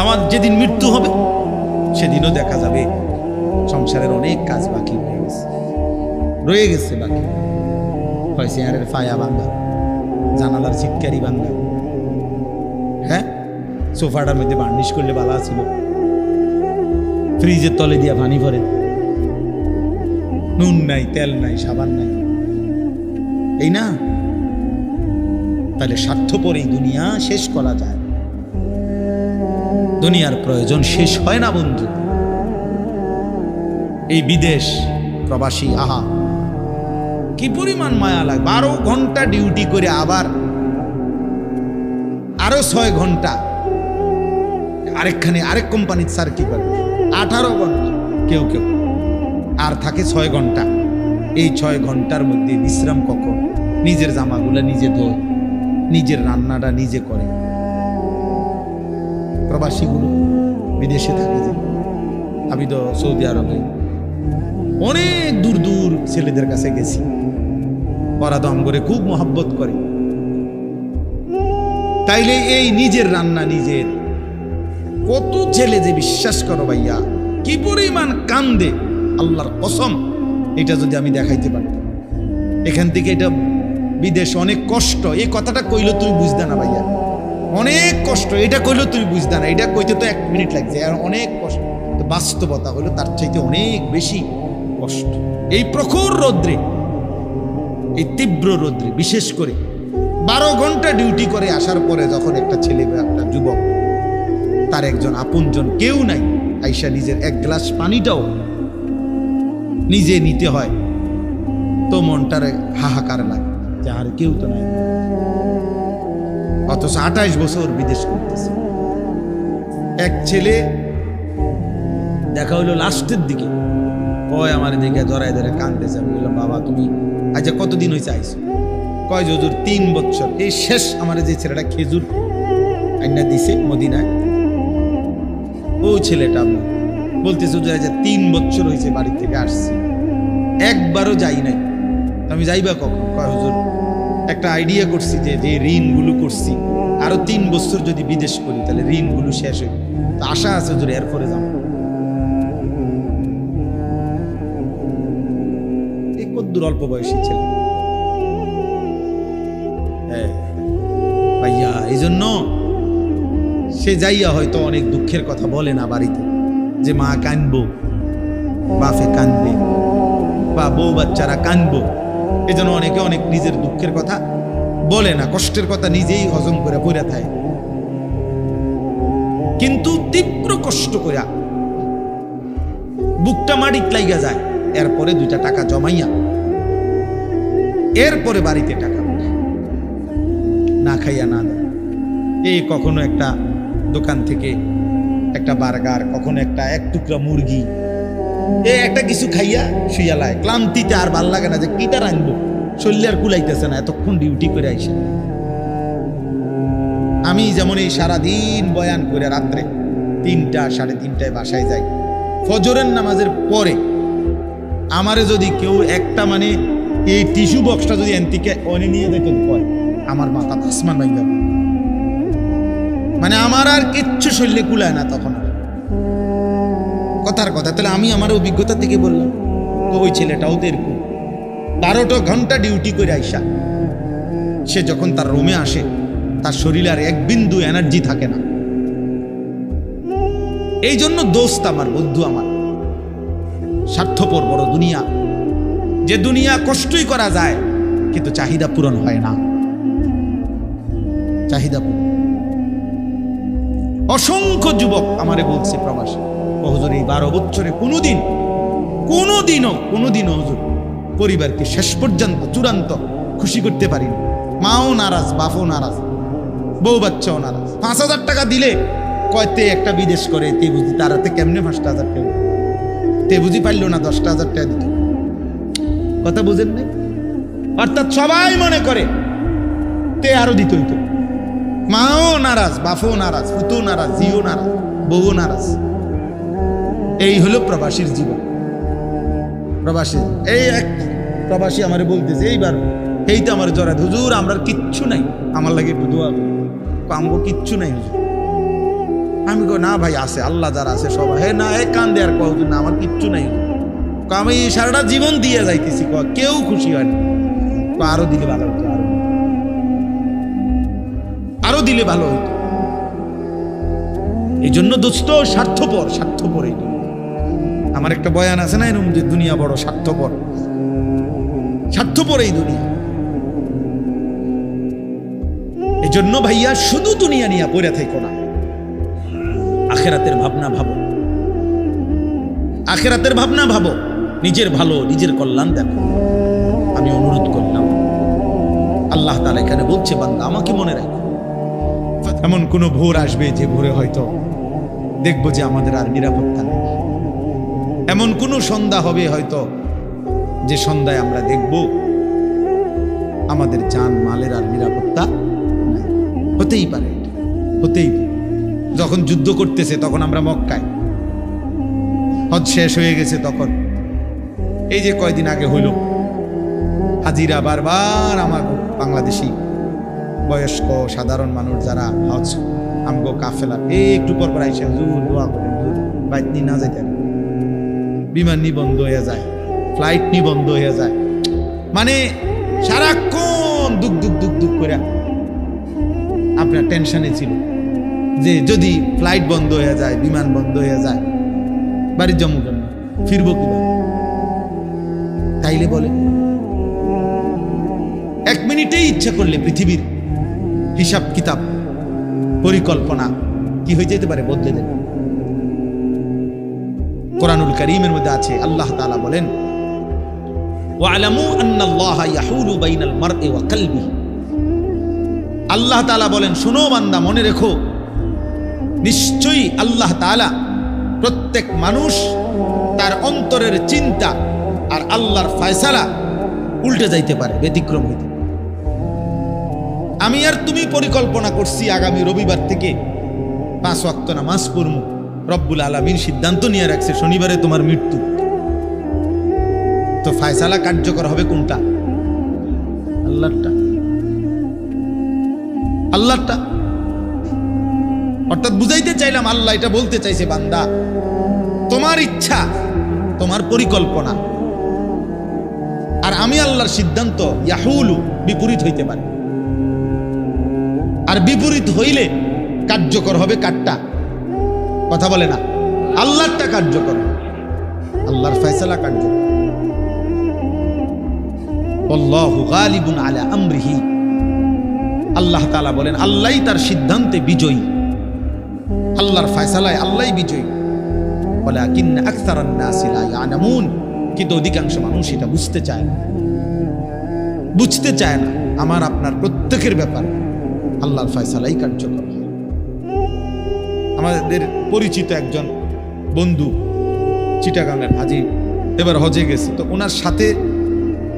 আমার যেদিন মৃত্যু হবে সেদিনও দেখা যাবে সংসারের অনেক কাজ বাকি রয়ে গেছে বাকি। হয় চেয়ারের ফায়া ভাঙ্গা, জানালার চিৎকারি ভাঙ্গা, হ্যাঁ সোফাটার মধ্যে বার্নিশ করলে ভালো ছিল, ফ্রিজের তলে দিয়া পানি ভরে, নুন নাই, তেল নাই, সাবান নাই, এই না? তাহলে স্বার্থপর এই দুনিয়া শেষ করা যায়? দুনিয়ার প্রয়োজন শেষ হয় না বন্ধু। এই বিদেশ প্রবাসী, আহা কি পরিমাণ মায়া লাগে। 12 ঘন্টা ডিউটি করে আবার আরো 6 ঘন্টা আরেক কোম্পানির স্যার কি করে 18 ঘন্টা, কেউ কেউ আর থাকে 6 ঘন্টা। এই 6 ঘন্টার মধ্যে বিশ্রাম কখন? নিজের জামাগুলা নিজে ধোয়, নিজের রান্নাটা নিজে করে। প্রবাসীগুলো বিদেশে থাকে, যে আমি তো সৌদি আরবে অনেক দূর দূর ছেলেদের কাছে গেছি, ওরা দম করে খুব মহব্বত করে। তাইলে এই নিজের রান্না নিজের, কত ছেলে যে বিশ্বাস করো ভাইয়া কি পরিমাণ কান্দে, আল্লাহর কসম। এটা যদি আমি দেখাইতে পারতাম। এখান থেকে এটা বিদেশ অনেক কষ্ট, এই কথাটা কইলে তুমি বুঝতে না ভাইয়া, অনেক কষ্ট। এটা কইলে তুমি বুঝতে না, এটা কইতে তো 1 মিনিট লাগছে, আর অনেক কষ্ট। তো বাস্তবতা হলো তার চাইতে অনেক বেশি কষ্ট। এই প্রখর রৌদ্রে, এই তীব্র রৌদ্রে, বিশেষ করে 12 ঘন্টা ডিউটি করে আসার পরে যখন একটা ছেলে বা একটা যুবক, তার একজন আপনজন কেউ নাই, আইসা নিজের 1 গ্লাস পানিটাও নিজে নিতে হয়, তো মনটারে হাহাকার লাগে যে আর কেউ তো নাই। অথচ 28 বছর বিদেশ করতেছে। এক ছেলে দেখা হইলো লাস্টের দিকে, কয় আমার দিকে জড়াই ধরে কাঁদতেছে। আমি বললাম, বাবা তুমি আচ্ছা কতদিন হয়েছে আইসো? কয় হুজুর 3 বছর। এই শেষ আমার যে ছেলেটা খেজুর আইনা দিছে মদিনায়, ও ছেলেটা বলতেছে হুজুর আচ্ছা 3 বছর হয়েছে বাড়ি থেকে আসছি, একবারও যাই নাই। আমি যাইবা কখন? কয় হুজুর একটা আইডিয়া করছি যে ঋণগুলো করছি, আরো 3 বছর যদি বিদেশ করি তাহলে ঋণগুলো শেষ হইবে, তো আশা আছে হুজুর এরপরে যাবো। এই কদ্দুর অল্প বয়সী ছেলে। হ্যাঁ ভাইয়া, এই জন্য সে যাইয়া হয়তো অনেক দুঃখের কথা বলে না বাড়িতে, যে মা কানবো, বাপে কানবে, বা বউ বাচ্চারা কানবো। এই জন্য অনেকে অনেক নিজের দুঃখের কথা বলে না, কষ্টের কথা নিজেই হজম করে পড়ে থাকে। কিন্তু তীব্র কষ্ট করে বুকটা মাটিত লাইগা যায়, এরপরে 2টা টাকা জমাইয়া এরপরে বাড়িতে টাকা না খাইয়া না দেয়। এই কখনো একটা দোকান থেকে একটা বার্গার, কখনো একটা 1 টুকরা মুরগি, এই একটা কিছু খাইয়া শুইয়ালায়, ক্লান্তিতে আর ভাল লাগে না যে কিটা রাখবো, শরীরে আর কুলাইতেছে না এতক্ষণ ডিউটি করে আইসে। আমি যেমন এই সারাদিন বয়ান করে রাত্রে 3টা 3:30টায় বাসায় যাই, ফজরের নামাজের পরে আমারে যদি কেউ একটা মানে এই টিস্যু বক্সটা যদি এনতিকে অনে নিয়ে যেত, আমার মাথা আসমান ভাঙবে। মানে আমার আর কিচ্ছু শরীরে কুলায় না তখন, কথার কথা। তাহলে আমি আমার অভিজ্ঞতা থেকে বললাম, তো ওই ছেলেটাও তো এরকম 12টা ঘন্টা ডিউটি করে আইসা সে যখন তার রুমে আসে, তার শরীরে আর 1 বিন্দু এনার্জি থাকে না। এই জন্য দোস্ত আমার, বন্ধু আমার, স্বার্থপর বড় দুনিয়া, যে দুনিয়া কষ্টই করা যায় কিন্তু চাহিদা পূরণ হয় না। চাহিদা পূরণ। অসংখ্য যুবক আমারে বলছে প্রবাসী, হুজুর এই 12 বছরে কোনোদিনও হুজুর পরিবারকে শেষ পর্যন্ত চূড়ান্ত খুশি করতে পারিনি। মাও নারাজ, বাপও নারাজ, বউ বাচ্চাও নারাজ। 5,000 টাকা দিলে কয়তে একটা বিদেশ করে, তে বুঝি তারাতে কেমনে 5,000 টাকা, তে বুঝি পারলো না 10,000 টাকা দিত। কথা বুঝেন নাই? অর্থাৎ সবাই মনে করে তে আরো দিত হইতো। মাও নারাজ, বাপও নারাজ, পুতও নারাজ, জিও নারাজ, বউও নারাজ। এই হলো প্রবাসীর জীবন। প্রবাসী এই এক প্রবাসী আমারে বলতেছে এইবার, এই তো আমার জড়াত, হুজুর আমরা কিচ্ছু নাই, আমার লাগে একটু দোয়া করুন। আমগো কিচ্ছু নাই হুজুর, আমি কই না ভাই আছে, আল্লাহ যারা আছে সবাই। হে না, কান্দে আর কও না আমার কিচ্ছু নাই, আমি সারাটা জীবন দিয়ে যাইতেছি, কেউ খুশি হয় না। আরো দিলে ভালো হতো, আরো দিলে ভালো হতো। এই জন্য দোস্ত স্বার্থপর, স্বার্থপর এই দুনিয়া। আমার একটা বয়ান আছে না এরকম যে দুনিয়া বড় স্বার্থপর, স্বার্থপর এই দুনিয়া। এই জন্য ভাইয়া শুধু দুনিয়া নিয়ে পড়ে থাকো না, আখেরাতের ভাবনা ভাবো, আখেরাতের ভাবনা ভাবো, নিজের ভালো নিজের কল্যাণ দেখো। আমি অনুরোধ করলাম, আল্লাহ তাআলা এখানে বলছে বান্দা আমাকে মনে রাখো। এমন কোন ভোর আসবে যে ভোরে হয়তো দেখবো যে আমাদের আর নিরাপত্তা নেই। এমন কোন সন্ধ্যা হবে হয়তো যে সন্ধ্যায় আমরা দেখব আমাদের জান মালের আর নিরাপত্তা নাই। হতেই পারে, হতেই পারে। যখন যুদ্ধ করতেছে তখন আমরা মক্কায়, হজ শেষ হয়ে গেছে তখন, এই যে কয়দিন আগে হইল, হাজিরা বারবার আমার বাংলাদেশি বয়স্ক সাধারণ মানুষ যারা হজ আমগো কাফেলা একটু পর পর আইসা হুজুর দোয়া করেন, বাইক নিয়ে না যাইতে, বিমান নি বন্ধ হয়ে যায়, ফ্লাইট নি বন্ধ হয়ে যায়, মানে সারাক্ষণ দুঃখ দুঃখ দুঃখ দুঃখ করে আপনার টেনশনে ছিল যে যদি ফ্লাইট বন্ধ হয়ে যায়, বিমান বন্ধ হয়ে যায়, বাড়ির জম্মু কেন ফিরবো কিভাবে? তাইলে বলে এক মিনিটেই ইচ্ছা করলে পৃথিবীর হিসাব কিতাব পরিকল্পনা কি হয়ে যেতে পারে, বদলে দেন। কোরআনুল কারীমের মধ্যে আছে, আল্লাহ তাআলা বলেন ওয়ালামু আন্নাল্লাহা ইয়াহুলু বাইনাল মারই ওয়া কলবিহি। আল্লাহ তাআলা বলেন শোনো বান্দা, মনে রেখো নিশ্চয়ই আল্লাহ তাআলা প্রত্যেক মানুষ তার অন্তরের চিন্তা আর আল্লাহর ফয়সালা উল্টে যাইতে পারে, ব্যতিক্রম হইতে। আমি আর তুমি পরিকল্পনা করছি আগামী রবিবার থেকে 5 ওয়াক্ত নামাজ পড়ব, রব্বুল আলামিন সিদ্ধান্ত নিয়ে রাখছে শনিবারে তোমার মৃত্যু, তো ফয়সালা কার্যকর হবে কোনটা? আল্লাহরটা, আল্লাহরটা। অর্থাৎ বুঝাইতে চাইলাম, আল্লাহ এটা বলতে চাইছে বান্দা তোমার ইচ্ছা, তোমার পরিকল্পনা আর আমি আল্লাহর সিদ্ধান্ত ইয়াহুলু বিপরীত হইতে পারে, আর বিপরীত হইলে কার্যকর হবে কারটা? কথা বলে না, আল্লাহরটা কার্যকর, আল্লাহর ফয়সালা কার্যকর। আল্লাহু গালিবুন আলা আমরিহি, আল্লাহ তাআলা বলেন আল্লাহই তার সিদ্ধান্তে বিজয়ী, আল্লাহর ফয়সালায় আল্লাহই বিজয়ী। ওয়ালাকিন্না আকসারান নাসি লা ইয়ালামুন, কিন্তু অধিকাংশ মানুষ এটা বুঝতে চায় না, বুঝতে চায় না। আমার আপনার প্রত্যেকের ব্যাপার আল্লাহর ফয়সালাই কার্যকর। আমাদের পরিচিত একজন বন্ধু চিটাগাঙ্গের হাজি এবার হজে গেছে, তো ওনার সাথে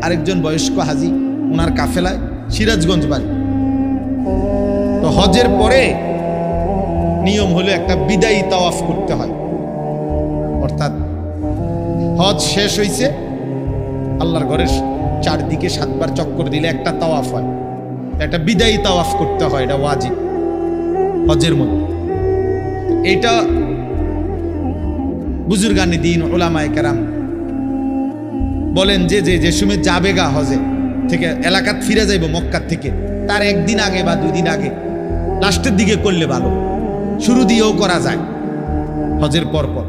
আরেকজন বয়স্ক হাজি, ওনার কাফেলায় সিরাজগঞ্জ বাড়ি। তো হজের পরে নিয়ম হলো একটা বিদায়ী তাওয়াফ করতে হয়, অর্থাৎ হজ শেষ হইছে, আল্লাহর ঘরের চারদিকে 7 বার চক্কর দিলে একটা তাওয়াফ হয়, একটা বিদায়ী তাওয়াফ করতে হয়, এটা ওয়াজিব হজের মধ্যে। এটা বুজুর্গানে দিন উলামায়ে কেরাম বলেন যে সময় যাবে গা হজে থেকে এলাকাত ফিরে যাইব মক্কা থেকে, তার একদিন আগে বা 2 দিন আগে লাস্টের দিকে করলে ভালো, শুরু দিয়েও করা যায় হজের পর পর।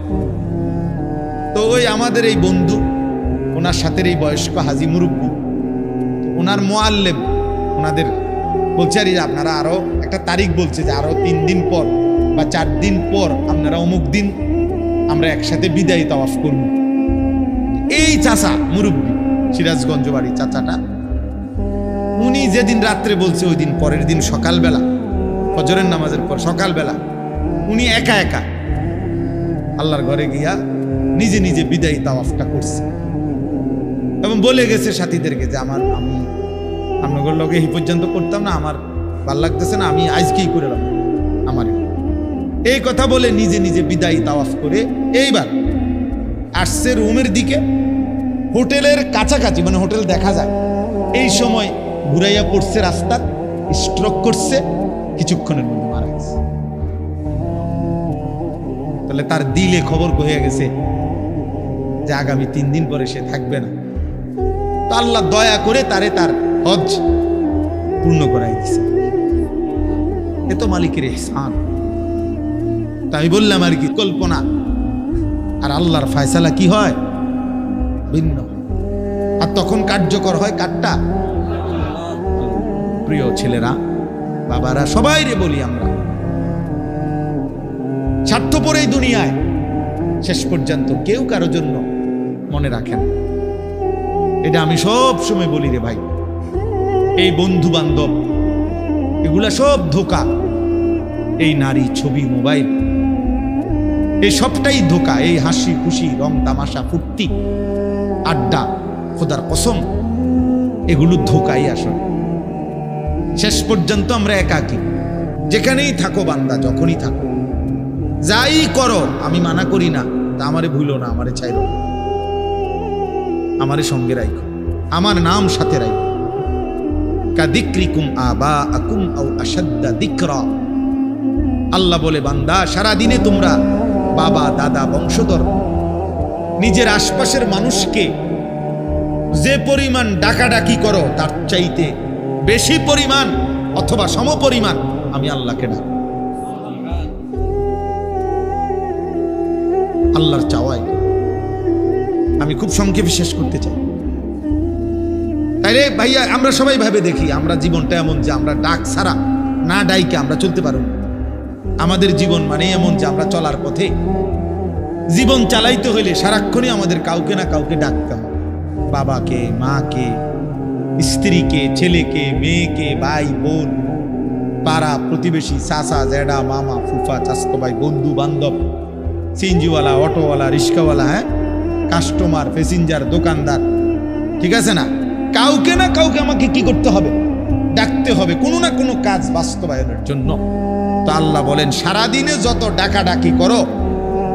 তো ওই আমাদের এই বন্ধু, ওনার সাথে এই বয়স্ক হাজি মুরব্বী, ওনার মুআল্লিম ওনাদের বলছে আর আপনারা আরো একটা তারিখ বলছে যে আরো 3 দিন পর বা 4 দিন পর আপনারা অমুক দিন আমরা একসাথে বিদায়ী তাওয়াফ করব। এই চাচা মুরব্বী, সিরাজগঞ্জ বাড়ি চাচাটা, উনি যেদিন রাত্রে বলছে ওই দিন পরের দিন সকালবেলা ফজরের নামাজের পর সকালবেলা উনি একা একা আল্লাহর ঘরে গিয়া নিজে নিজে বিদায়ী তাওয়াফটা করছে এবং বলে গেছে সাথীদেরকে যে আমি আপনাদের লগে এই পর্যন্ত করতাম না, আমার ভাল লাগতেছে না, আমি আজকেই করে রাখবো আমার। এই কথা বলে নিজে নিজে বিদায়ী তাওয়াফ করে এইবার আসছে রুমের দিকে, হোটেলের কাছাকাছি, মানে হোটেল দেখা যায়, এই সময় ঘুরাইয়া পড়ছে রাস্তা, স্ট্রোক করছে, কিছুক্ষণের মধ্যে মারা গেছে। তাহলে তার দিলে খবর হয়ে গেছে যে আগামী 3 দিন পরে সে থাকবে না। তো আল্লাহ দয়া করে তার হজ পূর্ণ করাই দিছে। এ তো মালিকের ইহসান। তাই বললাম আর কি, কল্পনা আর আল্লাহর ফয়সালা কি হয় ভিন্ন। আর তখন কার্যকর হয় কাটটা। প্রিয় ছেলেরা, বাবারা, সবাই রে বলি, আমরা স্বার্থপর এই দুনিয়ায় শেষ পর্যন্ত কেউ কারো জন্য মনে রাখেন। এটা আমি সব সময় বলি রে ভাই, এই বন্ধু বান্ধব এগুলা সব ধোঁকা। এই নারী, ছবি, মোবাইল, এই সবটাই ধোঁকা। এই হাসি খুশি, রং তামাশা, ফুর্তি, আড্ডা, খোদার কসম, এগুলো ধোঁকাই আসলে। শেষ পর্যন্ত আমরা একাকী। যেখানেই থাকো বান্দা, যখনই থাকো, যাই করো, আমি মানা করি না, তা আমারে ভুলো না, আমারে চাইলো না, আমারে সঙ্গে রাখো, আমার নাম সাথে রাখো। কাদিক্রিকুম আবাআকুম আও আশাদ্দা যিকরা। আল্লাহ বলে, বান্দা, সারা দিনে তোমরা বাবা, দাদা, বংশধর, নিজের আশপাশের মানুষকে যে পরিমাণ ডাকাডাকি করো, তার চাইতে বেশি পরিমাণ অথবা সমপরিমাণ আমি আল্লাহকে ডাক। আল্লাহর চাওয়াই। আমি খুব সংক্ষেপে শেষ করতে চাই। তাইলে ভাইয়া, আমরা সবাই ভাবে দেখি, আমরা জীবনটা এমন যে আমরা ডাক ছাড়া, না ডাইকে আমরা চলতে পারব না। আমাদের জীবন মানে এমন যে আমরা চলার পথে জীবন চালাইতে হইলে সারাক্ষণই আমাদের কাউকে না কাউকে ডাকতে হবে। বাবাকে, মাকে, স্ত্রীকে, ছেলেকে, মেয়েকে, ভাই, বোন, পাড়া প্রতিবেশী, চাচা, জ্যাডা, মামা, ফুফা, চাচতো ভাই, বন্ধু বান্ধব, সিএনজিওয়ালা, অটোওয়ালা, রিক্সাওয়ালা, হ্যাঁ, কাস্টমার, প্যাসেঞ্জার, দোকানদার, ঠিক আছে না? কাউকে না কাউকে আমাকে কি করতে হবে? ডাকতে হবে, কোনো না কোনো কাজ বাস্তবায়নের জন্য। তো আল্লাহ বলেন, সারাদিনে যত ডাকাডাকি করো,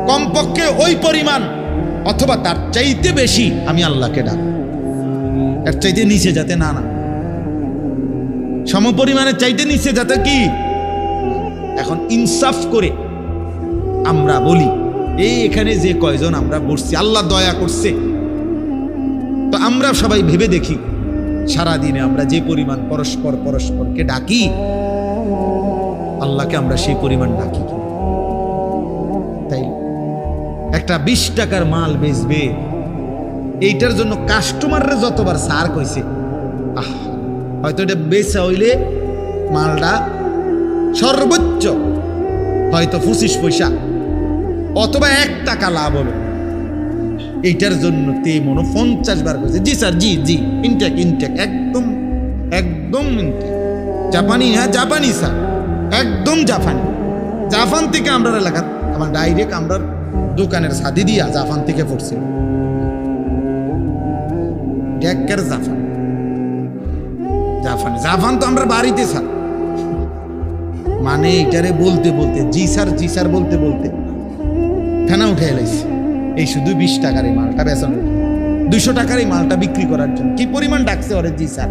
কমপক্ষে ওই পরিমাণ অথবা তার চাইতে বেশি আমি আল্লাহকে ডাক। এর চাইতে নিচে যাতে না, সমপরিমাণের চাইতে নিচে যাতে কি। এখন ইনসাফ করে আমরা বলি, এই এখানে যে কয়জন আমরা বসছি, আল্লাহ দয়া করছে, তো আমরা সবাই ভেবে দেখি, সারাদিনে আমরা যে পরিমাণ পরস্পরকে ডাকি, আল্লাহকে আমরা সেই পরিমাণ ডাকি। তাই একটা 20 টাকার মাল বেচবে, এইটার জন্য কাস্টমাররা যতবার সার কইছে, হয়তো এটা বেচা হইলে মালটা সর্বোচ্চ হয়তো 25 পয়সা অথবা 1 টাকা লাভ হবে। এইটার জন্য তে মনে 50 বার কইছে, জি স্যার, জি জি, ইনটেক, একদম ইনটেক, জাপানি, হ্যাঁ জাপানি স্যার, একদম জাপান থেকে আমরা এলাকা, আমার ডাইরেক্ট আমরা দোকানের সাদি দিয়া জাপান থেকে পড়ছিল, ডেকের জাপান তো আমরা বাড়িতে স্যার, মানে এটারে বলতে জি স্যার বলতে ফেনা উঠে এলাইছে। এই শুধু 20 টাকার এই মালটা বেচন, 200 টাকার এই মালটা বিক্রি করার জন্য কি পরিমাণ ডাকছে ওরে জি স্যার,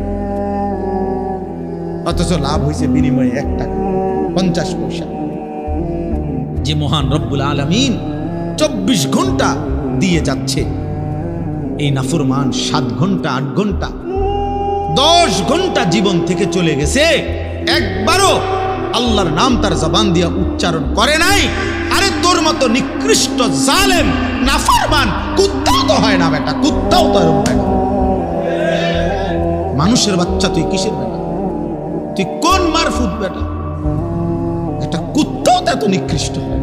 অথচ লাভ হয়েছে বিনিময়ে 1 টাকা 50 পয়সা। যে মহান রব্বুল আলামিন 24 ঘন্টা দিয়ে যাচ্ছে, এই নাফরমান 7 ঘন্টা 8 ঘন্টা 10 ঘন্টা জীবন থেকে চলে গেছে, একবারও আল্লাহর নাম তার জবান দিয়ে উচ্চারণ করে নাই। আরে তোর মতো নিকৃষ্ট জালেম নাফরমান কুত্তাও তো হয় না বেটা, কুত্তাও তো এরকম বেটা। মানুষের বাচ্চা তুই কিসের বেটা? তুই কোন মারফুট বেটা? একটা কুত্তাও তো এত নিকৃষ্ট হয়,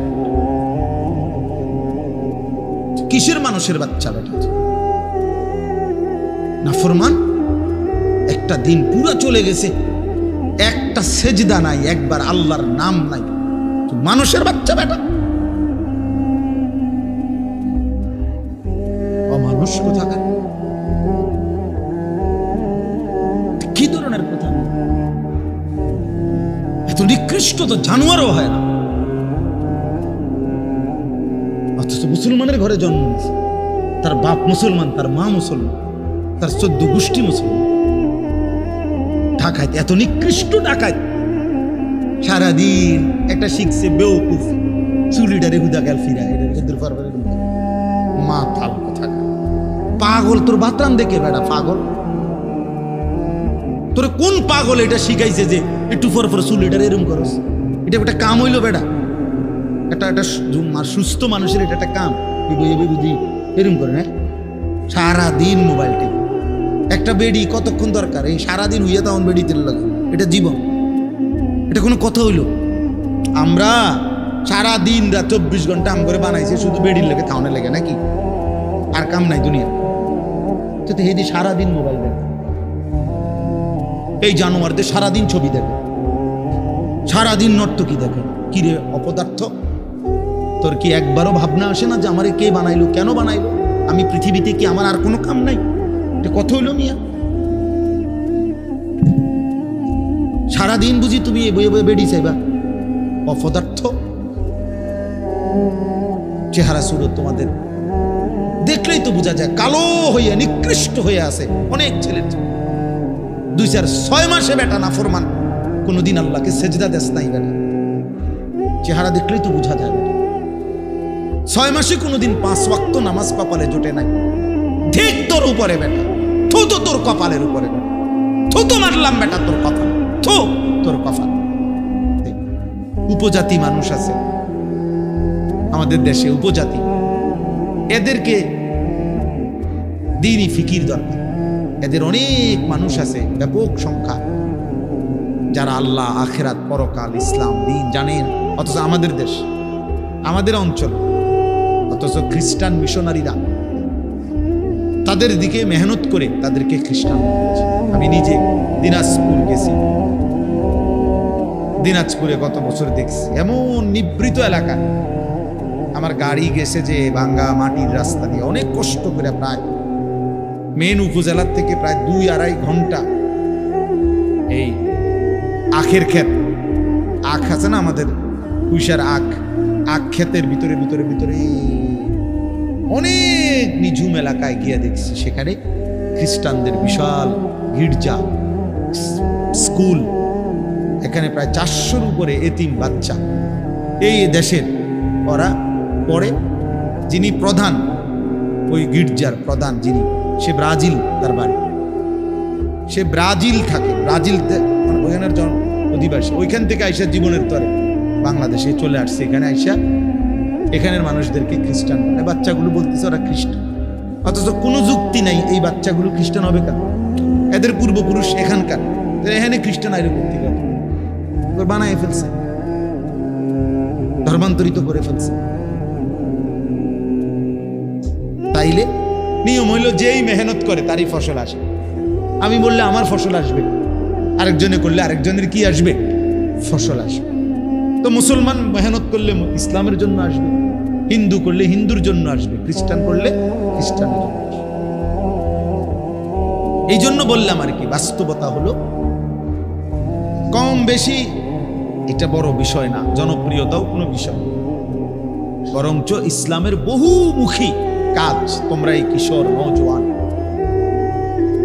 কিসের মানুষের বাচ্চা বেটা? নাফরমান একটা দিন পুরো চলে গেছে, একটা সেজদা নাই, একবার আল্লাহর নাম নাই, মানুষের বাচ্চা বেটা, অমানুষ কোথাকার। কি ধরনের কথা? এত নিকৃষ্ট তো জানোয়ারও হয় না, অথচ মুসলমানের ঘরে জন্ম নিয়েছে, তার বাপ মুসলমান, তার মা মুসলমান, তার 14 গোষ্ঠী মুসলমান। ডাকাত, এত নিকৃষ্ট ডাকাত, সারাদিন একটা শিখছে বেউকুফ, চুলিটারে হুদা গেল ফিরা এটা মাথাল কথা পাগল তোর বাতরান দেখে বেটা পাগল তোর কোন পাগল এটা শিখাইছে যে একটু পর পর চুলিটারে এরম করস এটা একটা কাম হইলো বেটা এটা একটা সুস্থ মানুষের এটা একটা কাম বুঝি এরম করে না সারাদিন মোবাইল টিপে একটা বেডি কতক্ষণ দরকার এই সারাদিন হইয়া তখন বেডি তেল লাগে এটা জীবন এটা কোনো কথা হইল আমরা সারাদিন রাত 24 ঘন্টা আম করে বানাইছে শুধু বেডির লেগে থাউনে লেগে নাকি আর কাম নাই দুনিয়া তো হেদি সারাদিন মোবাইল দেখে এই জানোয়ারদের সারাদিন ছবি দেখে সারাদিন নর্তকী দেখে কিরে অপদার্থ তোর কি একবারও ভাবনা আসে না যে আমারে কে বানাইলো কেন বানাইলো আমি পৃথিবীতে কি আমার আর কোনো কাম নাই এটা কথা হইল মিয়া সারাদিন বুঝি তুমি এ বয়ে বয়ে বেডি চাইবা অপদার্থ চেহারা সুরত তোমাদের দেখলেই তো বোঝা যায় কালো হইয়া নিকৃষ্ট হয়ে আছে অনেক ছেলের 2-4-6 মাসে বেটা নাফরমান কোনোদিন আল্লাহকে সেজদা দেশ নাই বেটা চেহারা দেখলেই তো বোঝা যায় বেটা 6 মাসে কোনোদিন 5 ওয়াক্ত নামাজ কপালে জোটে নাই ঠিক তোর উপরে বেটা থু তো তোর কপালের উপরে বেটা থু তো মারলাম বেটা তোর কপাল থু তোর কপাল উপজাতি মানুষ আছে আমাদের দেশে উপজাতি এদেরকে দ্বীনি ফিকির দরকার এদের অনেক মানুষ আছে ব্যাপক সংখ্যা যারা আল্লাহ আখিরাত পরকাল ইসলাম দ্বীন জানেন অথচ আমাদের দেশ আমাদের অঞ্চল অথচ খ্রিস্টান মিশনারিরা তাদের দিকে মেহনত করে তাদেরকে খ্রিস্টান বানিয়েছে। আমি নিজে দিনাজপুর গেছি দিনাজপুরে গত বছর দেখছি এমন নিবৃত এলাকা আমার গাড়ি গেছে যে ভাঙ্গা মাটির রাস্তা দিয়ে অনেক কষ্ট করে প্রায় মেন উপজেলার থেকে প্রায় 2-2.5 ঘন্টা এই আখের ক্ষেত আখ আছে না আমাদের কুইশার আখ ক্ষেতের ভিতরে ভিতরে ভিতরে অনেক নিঝুম এলাকায় গিয়ে দেখছি সেখানে খ্রিস্টানদের বিশাল গির্জা স্কুল এখানে প্রায় 400-র উপরে এতিম বাচ্চা এই দেশের ওরা পড়ে যিনি প্রধান ওই গির্জার প্রধান যিনি সে ব্রাজিল তার বাড়ি সে ব্রাজিল থাকে ব্রাজিল ওইখানের অধিবাসী ওইখান থেকে আইসা জীবনের তরে বাংলাদেশে চলে আসছে এখানে আইসা এখানের মানুষদেরকে খ্রিস্টান মানে বাচ্চাগুলো বলতেছে ওরা খ্রিস্টান অথচ কোনো যুক্তি নাই এই বাচ্চাগুলো খ্রিস্টান হবে কেন এদের পূর্বপুরুষ এখানকার এখানে খ্রিস্টান আইরে করতে গেল বানায় ফেলছে ধর্মান্তরিত করে ফেলছে তাইলে নিয়ম হইল যেই মেহনত করে তারই ফসল আসে আমি বললে আমার ফসল আসবে আরেকজনে করলে আরেকজনের কি আসবে ফসল আসবে তো মুসলমান মেহনত করলে ইসলামের জন্য আসবে হিন্দু করলে হিন্দুর জন্য আসবে খ্রিস্টান করলে খ্রিস্টানের জন্য আসবে এই জন্য বললাম আর কি বাস্তবতা হলো কম বেশি এটা বড় বিষয় না জনপ্রিয়তাও কোনো বিষয় বরঞ্চ ইসলামের বহুমুখী কাজ তোমরা এই কিশোর নওজোয়ান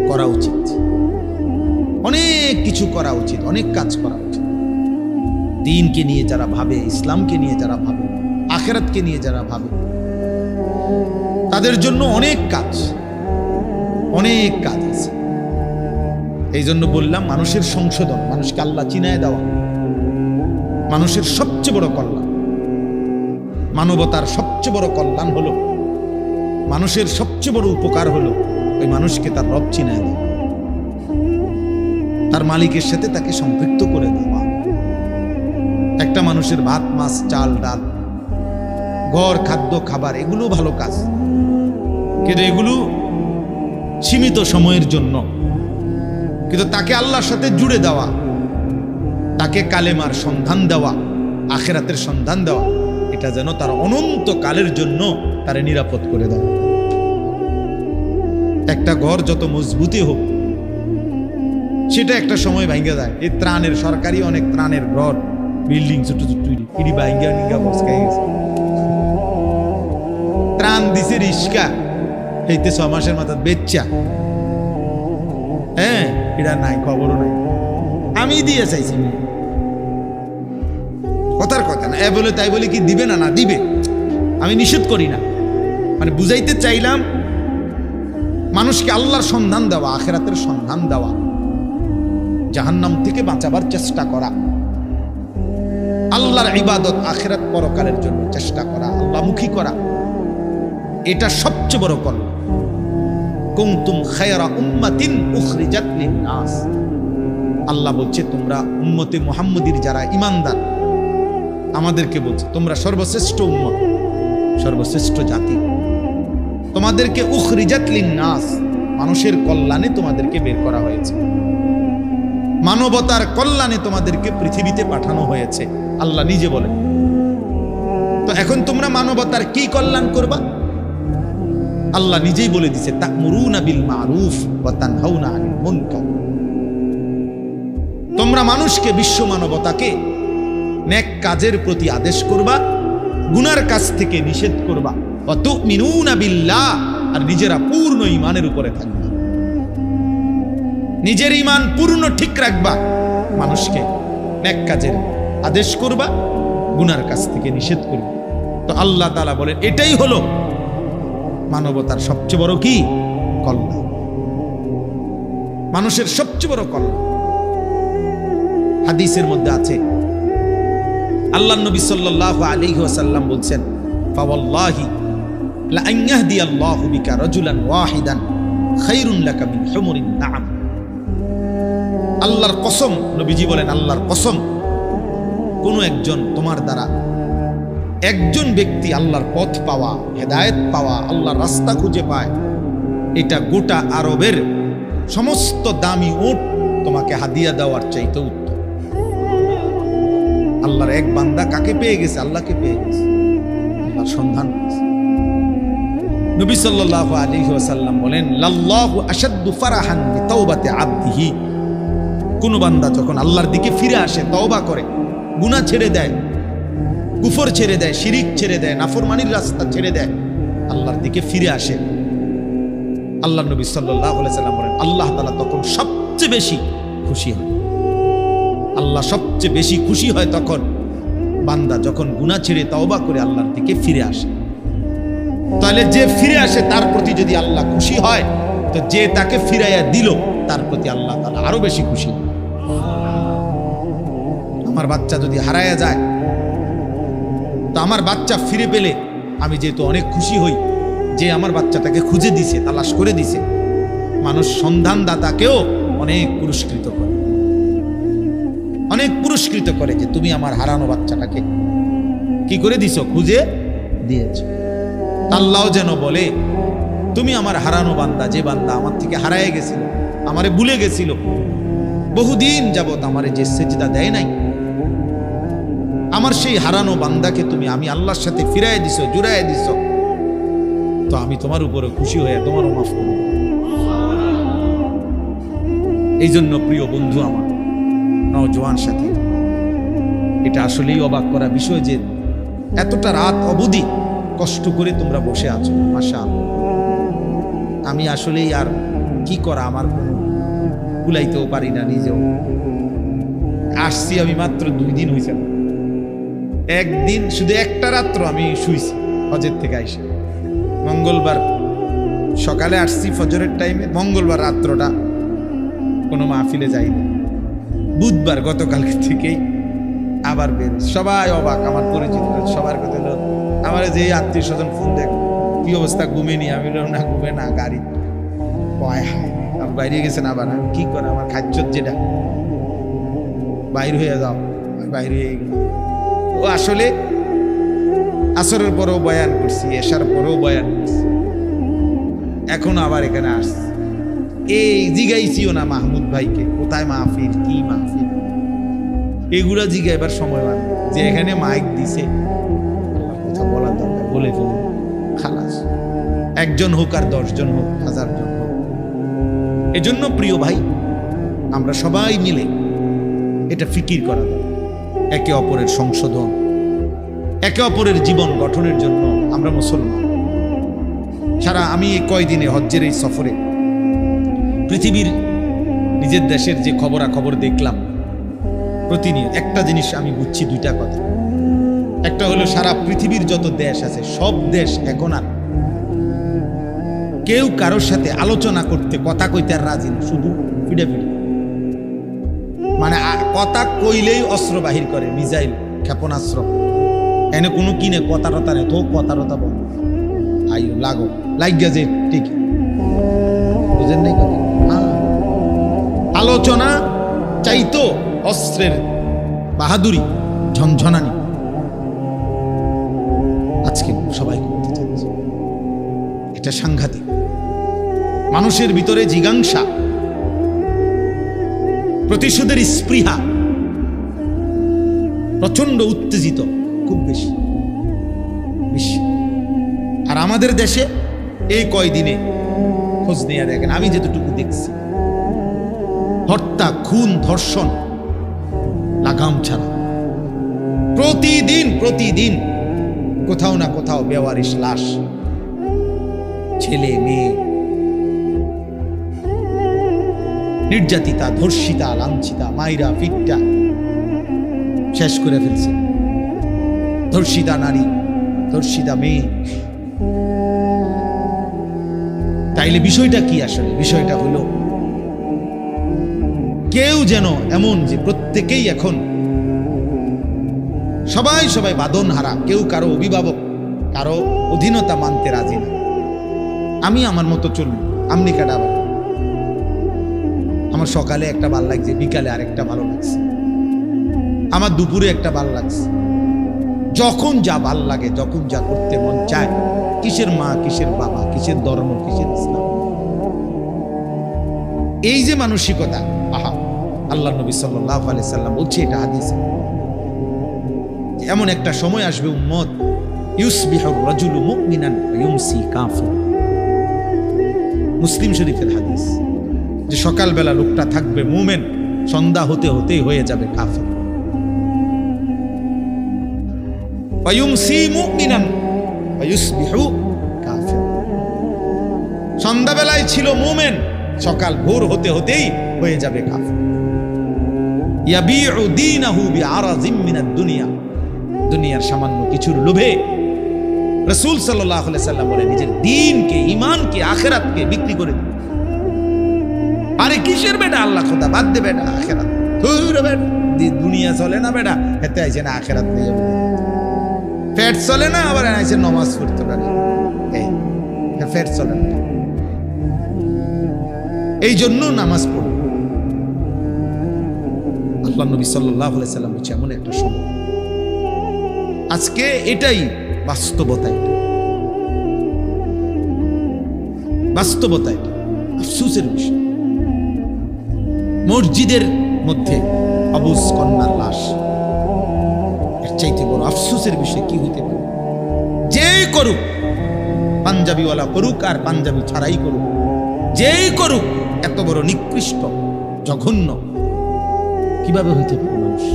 করা উচিত অনেক কিছু করা উচিত অনেক কাজ করা উচিত দ্বীনকে নিয়ে যারা ভাবে ইসলামকে নিয়ে যারা ভাবে আখিরাতকে নিয়ে যারা ভাবে তাদের জন্য অনেক কাজ আছে এই জন্য বললাম মানুষের সংশোধন মানুষকে আল্লাহ চিনায় দেওয়া মানুষের সবচেয়ে বড় কল্যাণ মানবতার সবচেয়ে বড় কল্যাণ হলো মানুষের সবচেয়ে বড় উপকার হলো ওই মানুষকে তার রব চিনায় দেওয়া তার মালিকের সাথে তাকে সম্পৃক্ত করে দেওয়া একটা মানুষের ভাত মাছ চাল ডাল ঘর খাদ্য খাবার এগুলো ভালো কাজ কিন্তু এগুলো সীমিত সময়ের জন্য কিন্তু তাকে আল্লাহর সাথে জুড়ে দেওয়া তাকে কালেমার সন্ধান দেওয়া আখিরাতের সন্ধান দেওয়া এটা যেন তার অনন্ত কালের জন্য তারে নিরাপদ করে দেওয়া একটা ঘর যত মজবুতি হোক সেটা একটা সময় ভাঙ্গে যায় এই ত্রাণের সরকারি অনেক ত্রাণের ঘর বিল্ডিং ছোট ছোট ইডি ভাঙ্গা নিঙ্গা বসকাই গেছে ত্রাণ দিছে রিস্কা এইতে 6 মাসের মাথা বেচ্চা হ্যাঁ এটা নাই খবরও নাই আমি দিয়ে চাইছি কথার কথা না, এ বলে তাই বলে কি দিবে না? না দিবে, আমি নিষেধ করি না। মানে বুঝাইতে চাইলাম মানুষকে আল্লাহর সন্ধান দেওয়া, আখিরাতের সন্ধান দেওয়া, জাহান্নাম থেকে বাঁচাবার চেষ্টা করা, আল্লাহর ইবাদত আখিরাত পরকালের জন্য চেষ্টা করা, আল্লাহমুখী করা, এটা সবচেয়ে বড় কর্ম। কুনতুম খায়রা উম্মাতিন উখরিজাত লিন-নাস, আল্লাহ বলছে তোমরা উম্মতে মুহাম্মদীর যারা ঈমানদার, আমাদেরকে বলছে তোমরা সর্বশ্রেষ্ঠ উম্মত, সর্বশ্রেষ্ঠ জাতি। তোমাদেরকে উখরিজাত লিন-নাস, মানুষের কল্যাণে তোমাদেরকে বের করা হয়েছে, মানবতার কল্যাণে তোমাদেরকে পৃথিবীতে পাঠানো হয়েছে, আল্লাহ নিজে বলেন। তো এখন তোমরা মানবতার কি কল্যাণ করবা? আল্লাহ নিজেই বলে দিছে, তা'মুরুনা বিল মারুফ ওয়া তানহাউনা আনিল মুনকার। তোমরা মানুষকে, বিশ্ব মানবতাকে নেক কাজের প্রতি আদেশ করবা, গুনার কাজ থেকে নিষেধ করবা। ওয়া তু'মিনুনা বিল্লাহ, আর নিজেরা পূর্ণ ঈমানের উপরে থাকবা, নিজের ঈমান পূর্ণ ঠিক রাখবা, মানুষকে নেক কাজের আদেশ করবা, গুনার কাজ থেকে নিষেধ করবা। তো আল্লাহ তাআলা বলেন এটাই হলো মানবতার সবচেয়ে বড় কি কল্যাণ, মানুষের সবচেয়ে বড় কল্যাণ। হাদিসের মধ্যে আছে, আল্লাহর নবী সাল্লাল্লাহু আলাইহি ওয়াসাল্লাম বলছেন, ফাওয়াল্লাহি লা আন ইয়াহদিয়াল্লাহু বিকা রাজুলান ওয়াহিদান খায়রুন লাকা মিন হুমুরিন নাআম। আল্লাহর কসম, নবীজি বলেন আল্লাহর কসম, কোন একজন তোমার দ্বারা একজন ব্যক্তি আল্লাহর পথ পাওয়া, হেদায়েত পাওয়া, আল্লাহর রাস্তা খুঁজে পায়, এটা গোটা আরবের সমস্ত দামি উট তোমাকে হাদিয়া দেওয়ার চাইতে উত্তম। আল্লাহর এক বান্দা কাকে পেয়ে গেছে? আল্লাহকে পেয়ে গেছে, আল্লাহর সন্ধান পেয়েছে। নবী সাল্লাল্লাহু আলাইহি ওয়াসাল্লাম বলেন, লাল্লাহু আশাদ্দু ফারাহান বিতাওবাতি আবদিহি। কোন বান্দা যখন আল্লাহর দিকে ফিরে আসে, তওবা করে, গুনাহ ছেড়ে দেয়, কুফর ছেড়ে দেয়, শিরিক ছেড়ে দেয়, নাফরমানির রাস্তা ছেড়ে দেয়, আল্লাহর দিকে ফিরে আসে, আল্লাহ নবী সাল্লাল্লাহু আলাইহি ওয়াসাল্লাম বলেন আল্লাহ তাআলা তখন সবচেয়ে বেশি খুশি হয়। আল্লাহ সবচেয়ে বেশি খুশি হয় তখন বান্দা যখন গুনাহ ছেড়ে তওবা করে আল্লাহর দিকে ফিরে আসে। তাহলে যে ফিরে আসে তার প্রতি যদি আল্লাহ খুশি হয়, তো যে তাকে ফিরাইয়া দিল তার প্রতি আল্লাহ তাআলা আরো বেশি খুশি। আমার বাচ্চা যদি হারায়া যায়, তো আমার বাচ্চা ফিরে পেলে আমি যেহেতু অনেক খুশি হই, যে আমার বাচ্চাটাকে খুঁজে দিছে, তালাশ করে দিছে। মানুষ সন্ধানদাতাকেও অনেক পুরস্কৃত করে, অনেক পুরস্কৃত করে, যে তুমি আমার হারানো বাচ্চাটাকে কি করে দিছো? খুঁজে দিয়েছ। আল্লাহও যেন বলে, তুমি আমার হারানো বান্দা, যে বান্দা আমার থেকে হারায় গেছিল, আমারে ভুলে গেছিল, বহুদিন যাবত আমারে যে সেজদা দেয় নাই, আমার সেই হারানো বান্দাকে তুমি আমি আল্লাহর সাথে ফিরাই দিছো, জুড়াই দিছো, তো আমি তোমার উপরে খুশি হয়ে তোমারও মাফ করব। এই জন্য প্রিয় বন্ধু আমার, নওজোয়ান সাথী, এটা আসলেই অবাক করা বিষয় যে এতটা রাত অবধি কষ্ট করে তোমরা বসে আছো। মাশাআল্লাহ, আমি আসলেই আর কি করা, আমার কুলাইতেও পারি না নিজেও। আসছি আমি মাত্র 2 দিন হয়েছে, একদিন শুধু একটা রাত্র আমি শুইছি হজের থেকে আইসা। মঙ্গলবার সকালে আসছি ফজরের টাইমে, মঙ্গলবার রাত্রটা কোনো মাহফিলে যাইনি, বুধবার গতকালকে থেকেই আবার বের। সবাই অবাক, আমার পরিচিত সবার কথা হলো, আমার যে আত্মীয় স্বজন ফোন দেখ কি অবস্থা, ঘুমেনি? আমি বললাম না, ঘুমে না, গাড়ি বাইরে গেছেন। আবার আমি কি করে, আমার খাদ্য যেটা বাইর হয়ে যাও, বাইর হয়ে গেল। ও আসলে আসরের পরেও বয়ান করছি, এশার পরেও বয়ান করছি, এখন আবার এখানে আসছি। এই জিগাইছিও না মাহমুদ ভাইকে, কোথায় মাহফিল, কি মাহফিল, এগুলা জিগাইবার সময় মানে যে এখানে মাইক দিছে, কথা বলার দরকার, বলে ফেলুন, খালাস। একজন হোক আর 10 জন হোক, 1000 জন হোক। এজন্য প্রিয় ভাই, আমরা সবাই মিলে এটা ফিকির করা দরকার, একে অপরের সংশোধন, একে অপরের জীবন গঠনের জন্য আমরা মুসলমান। সারা আমি এই কয়দিনে হজ্জের এই সফরে পৃথিবীর নিজের দেশের যে খবরাখবর দেখলাম, প্রতিনিয়ত একটা জিনিস আমি বুঝছি, 2টা কথা। একটা হলো সারা পৃথিবীর যত দেশ আছে সব দেশ এখন আর কেউ কারোর সাথে আলোচনা করতে কথা কইতে আর রাজি না, শুধু ফিডে ফিডে, মানে কথা কইলেই অস্ত্র বাহির করে, মিসাইল ক্ষেপণাস্ত্র। এনে কোনো কিনে কথা রতা নেই, তো কথা রতা বল আইও লাগো লাগিয়া যে ঠিক বুঝেন নাই কথা। আলোচনা চাইতো অস্ত্রের বাহাদুরি ঝনঝনানি, আজকে সবাই করতে চাচ্ছে। এটা সাংঘাতিক। মানুষের ভিতরে জিজ্ঞাসা, প্রতিশোধের স্পৃহা প্রচন্ড উত্তেজিত, খুব বেশি বেশি। আর আমাদের দেশে এই কয়দিনে খোঁজ নিয়ে দেখেন, আমি যেটুকু দেখছি, হত্যা, খুন, ধর্ষণ লাগাম ছাড়া প্রতিদিন প্রতিদিন কোথাও না কোথাও বেওয়ারিশ লাশ, ছেলে মেয়ে নির্যাতিতা, ধর্ষিতা, লাঞ্ছিতা, মাইরা ফিটটা শেষ করে ফেলছে। ধর্ষিতা নারী, ধর্ষিতা মেয়ে। তাইলে বিষয়টা কি আসলে? বিষয়টা হলো কেউ যেন এমন যে প্রত্যেকেই এখন সবাই সবাই বাঁধন হারা, কেউ কারো অভিভাবক, কারো অধীনতা মানতে রাজি না। আমি আমার মতো চলবো, আমনি কাটা, আমার সকালে একটা ভাল লাগছে, বিকালে আরেকটা ভালো লাগছে, আমার দুপুরে একটা ভাল লাগছে। যখন যা ভাল লাগে, যখন যা করতে মন চায়, কিসের মা, কিসের বাবা, কিসের ধর্ম, কিসের ইসলাম। এই যে মানসিকতা, আহা, আল্লাহ নবী সাল্লাল্লাহু আলাইহি সাল্লাম বলছে, এটা হাদিসে, এমন একটা সময় আসবে উম্মত, ইউসবিহুর রাজুলু মুমিনান ওয়া ইউমসি কাফির। মুসলিম শরীফের হাদিস, যে সকালবেলা লোকটা থাকবে মুমিন, সন্ধ্যা হতে হতেই হয়ে যাবে কাফির। ওয়া ইউমসি মুমিনান ওয়া ইউসবিহু কাফির। সন্ধ্যাবেলায় ছিল মুমিন, সকাল ভোর হতে হতেই হয়ে যাবে কাফির। ইয়াবিউ দীনাহু বিআরাযিম মিনাদ দুনিয়া। দুনিয়ার সামান্য কিছুর লোভে রাসূল সাল্লাল্লাহু আলাইহি সাল্লাম বলে নিজের দ্বীনকে, ঈমানকে, আখিরাতকে বিক্রি করে দিল। আরে কিসের বেটা আল্লাহ খোদা, বাদ দে বেটা আখিরাত, ধুর বেটা, দুনিয়া চলে না বেটা, হেতে আইছে না আখিরাত নিয়ে, পেট চলে না, আবার আইছে নামাজ পড়তে পারে, এই পেট চলে না, এই জন্য নামাজ পড়ে। আল্লাহ নবী সাল্লাল্লাহু আলাইহি সাল্লাম বলছে এমন একটা সময় আজকে, এটাই বাস্তবতা, এটা বাস্তবতা, এটা আফসোসের বিষয়। মসজিদের মধ্যে অবুজ কন্যার লাশ, এর চাইতে বড় আফসোসের বিষয় কি হতে পারে? যেই করুক, পাঞ্জাবিওয়ালা করুক আর পাঞ্জাবি ছাড়াই করুক, যেই করুক, এত বড় নিকৃষ্ট, জঘন্য কিভাবে হইতে পারে? মানুষ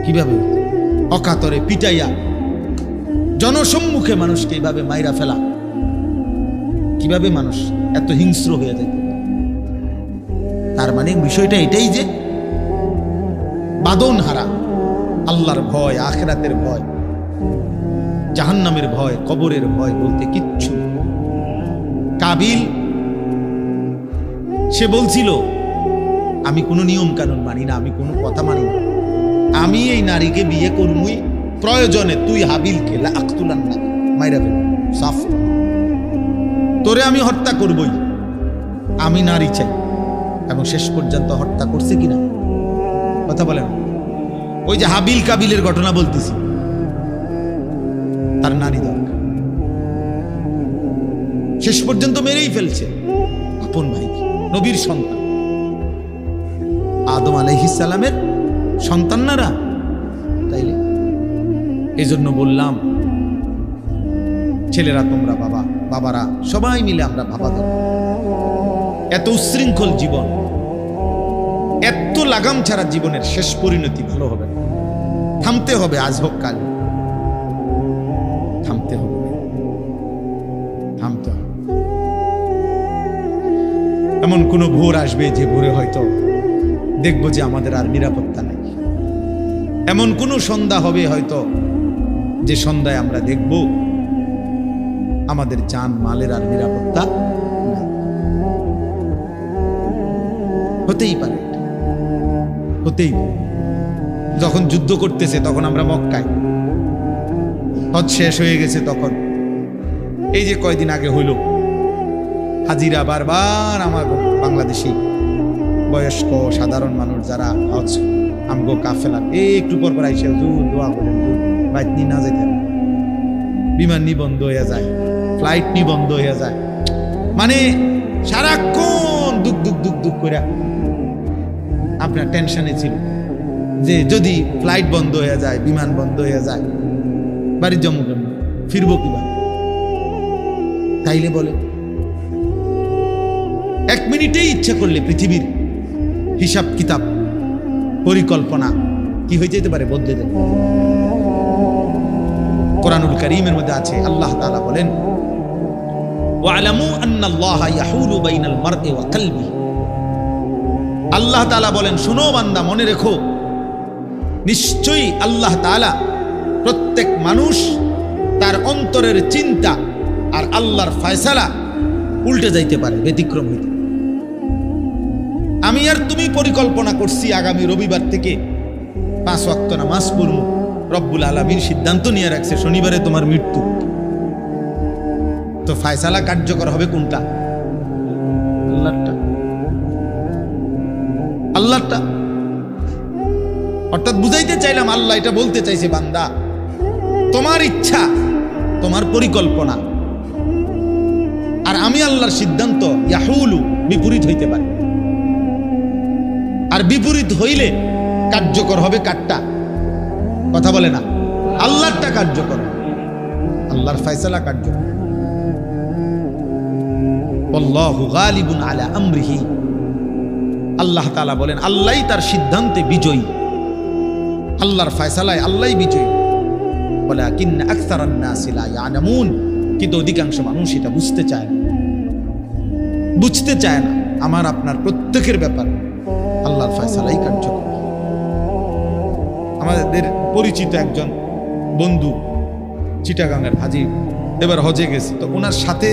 কিভাবে অকাতরে পিটাইয়া জনসম্মুখে মানুষকে এইভাবে মাইরা ফেলা, কিভাবে মানুষ এত হিংস্র হয়ে যায়? তার মানে বিষয়টা এটাই যে বাঁধন হারা, আল্লাহর ভয়, আখিরাতের ভয়, জাহান্নামের ভয়, কবরের ভয় বলতে কিচ্ছু। কাবিল সে বলছিল, আমি কোনো নিয়ম কানুন মানি না, আমি কোনো কথা মানি না, আমি এই নারীকে বিয়ে করবই, প্রয়োজনে তুই হাবিলকে লাআকতুলান না, মাইরা ফেল, সাফ, তোরে আমি হত্যা করবই, আমি নারী চাই। এবং শেষ পর্যন্ত হত্যা করছে কিনা কথা বলেন? ওই যে হাবিল কাবিলের ঘটনা বলতেছি, তার নারী দরকার, শেষ পর্যন্ত মেরেই ফেলছে আপন ভাইকে, নবীর সন্তান, আদম আলাইহিস সালামের সন্তানরা। তাইলে এই জন্য বললাম, ছেলেরা তোমরা, বাবারা সবাই মিলে আমরা ভাবা দেব। এত উচ্ছৃঙ্খল জীবন, এত লাগাম ছাড়া জীবনের শেষ পরিণতি ভালো হবে না। থামতে হবে, আজ হোক কাল থামতে হবে, থামতে হবে। এমন কোন ভোর আসবে যে ভোরে হয়তো দেখবো যে আমাদের আর নিরাপত্তা নেই, এমন কোন সন্ধ্যা হবে হয়তো যে সন্ধ্যায় আমরা দেখব আমাদের জান মালের আর নিরাপত্তা নাই। হতেই পারে, হতেই পারে। যখন যুদ্ধ করতেছে তখন আমরা মক্কায়, হজ শেষ হয়ে গেছে তখন, এই যে কয়দিন আগে হইল, হাজিরা বারবার আমার বাংলাদেশি বয়স্ক সাধারণ মানুষ যারা হজ আমগো কাফেলা একটু পর পর আইসে দোয়া করেন, বাইক নিয়ে না যেতে, বিমান নি বন্ধ হয়ে যায়, ফ্লাইট নি বন্ধ হয়ে যায়, মানে সারাক্ষণ দুঃখ দুঃখ দুঃখ দুঃখ করে আপনার টেনশনে ছিল যে যদি ফ্লাইট বন্ধ হয়ে যায়, বিমান বন্ধ হয়ে যায়, বাড়ির জম্মু কেমন ফিরবো কিভাবে? তাইলে বলে এক মিনিটেই ইচ্ছা করলে পৃথিবীর হিসাব কিতাব পরিকল্পনা কি হয়ে যেতে পারে, বদলে দেবে। কোরআনুল কারীমের মধ্যে আছে, আল্লাহ তাআলা বলেন ওয়ালামু আন্নাল্লাহা ইয়াহুলু বাইনাল মারই ওয়া কলবিহি। আল্লাহ তাআলা বলেন, শুনো বান্দা, মনে রেখো, নিশ্চয়ই আল্লাহ তাআলা প্রত্যেক মানুষ তার অন্তরের চিন্তা আর আল্লাহর ফয়সালা উল্টে যাইতে পারে, ব্যতিক্রম হইতে। আমি আর তুমি পরিকল্পনা করছি আগামী রবিবার থেকে 5 ওয়াক্ত নামাজ পড়ব, রব্বুল আলামিন সিদ্ধান্ত নিয়ে রাখছে শনিবারে তোমার মৃত্যু, তো ফয়সালা কার্যকর হবে কোনটা? আল্লাহরটা, আল্লাহরটা। অর্থাৎ বুঝাইতে চাইলাম, আল্লাহ এটা বলতে চাইছে, বান্দা তোমার ইচ্ছা, তোমার পরিকল্পনা আর আমি আল্লাহর সিদ্ধান্ত ইয়াহুলু বিপরীত হইতে পারে, আর বিপরীত হইলে কার্যকর হবে কারটা? কথা বলে না, আল্লাহরটা কার্যকর, আল্লাহর ফয়সালা কার্যকর। আল্লাহু গালিবুন আলা আমরিহি, আল্লাহ তাআলা বলেন আল্লাহই তার সিদ্ধান্তে বিজয়ী, আল্লাহর ফয়সালায় আল্লাহই বিজয়ী। ওয়ালাকিন্না আকসারান নাসি লা ইয়ালামুন, কিন্তু অধিকাংশ মানুষ এটা বুঝতে চায় না, বুঝতে চায় না। আমার আপনার প্রত্যেকের ব্যাপার আল্লাহর ফয়সালাই কার্যকর। আমাদের পরিচিত একজন বন্ধু চিটাগাঙ্গের হাজি এবার হজে গেছে, তো ওনার সাথে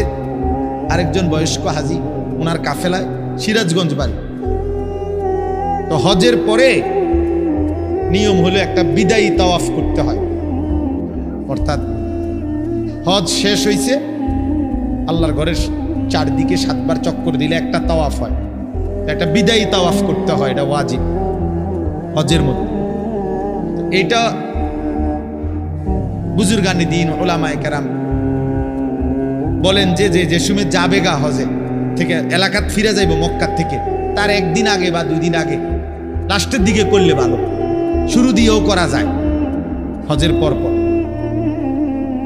আরেকজন বয়স্ক হাজি, ওনার কাফেলায় সিরাজগঞ্জ বাড়ি। তো হজের পরে নিয়ম হলো একটা বিদায়ী তাওয়াফ করতে হয়, অর্থাৎ হজ শেষ হয়েছে, আল্লাহর ঘরের চারদিকে 7 বার চক্কর দিলে একটা তাওয়াফ হয়, একটা বিদায়ী তাওয়াফ করতে হয়, এটা ওয়াজিব হজের মধ্যে। এটা বুজুর্গানে দিন উলামায়ে কেরাম বলেন যে সময় যাবে গা হজে থেকে এলাকাত ফিরে যাইব মক্কার থেকে, তার একদিন আগে বা 2 দিন আগে লাস্টের দিকে করলে ভালো, শুরু দিয়েও করা যায় হজের পর পর।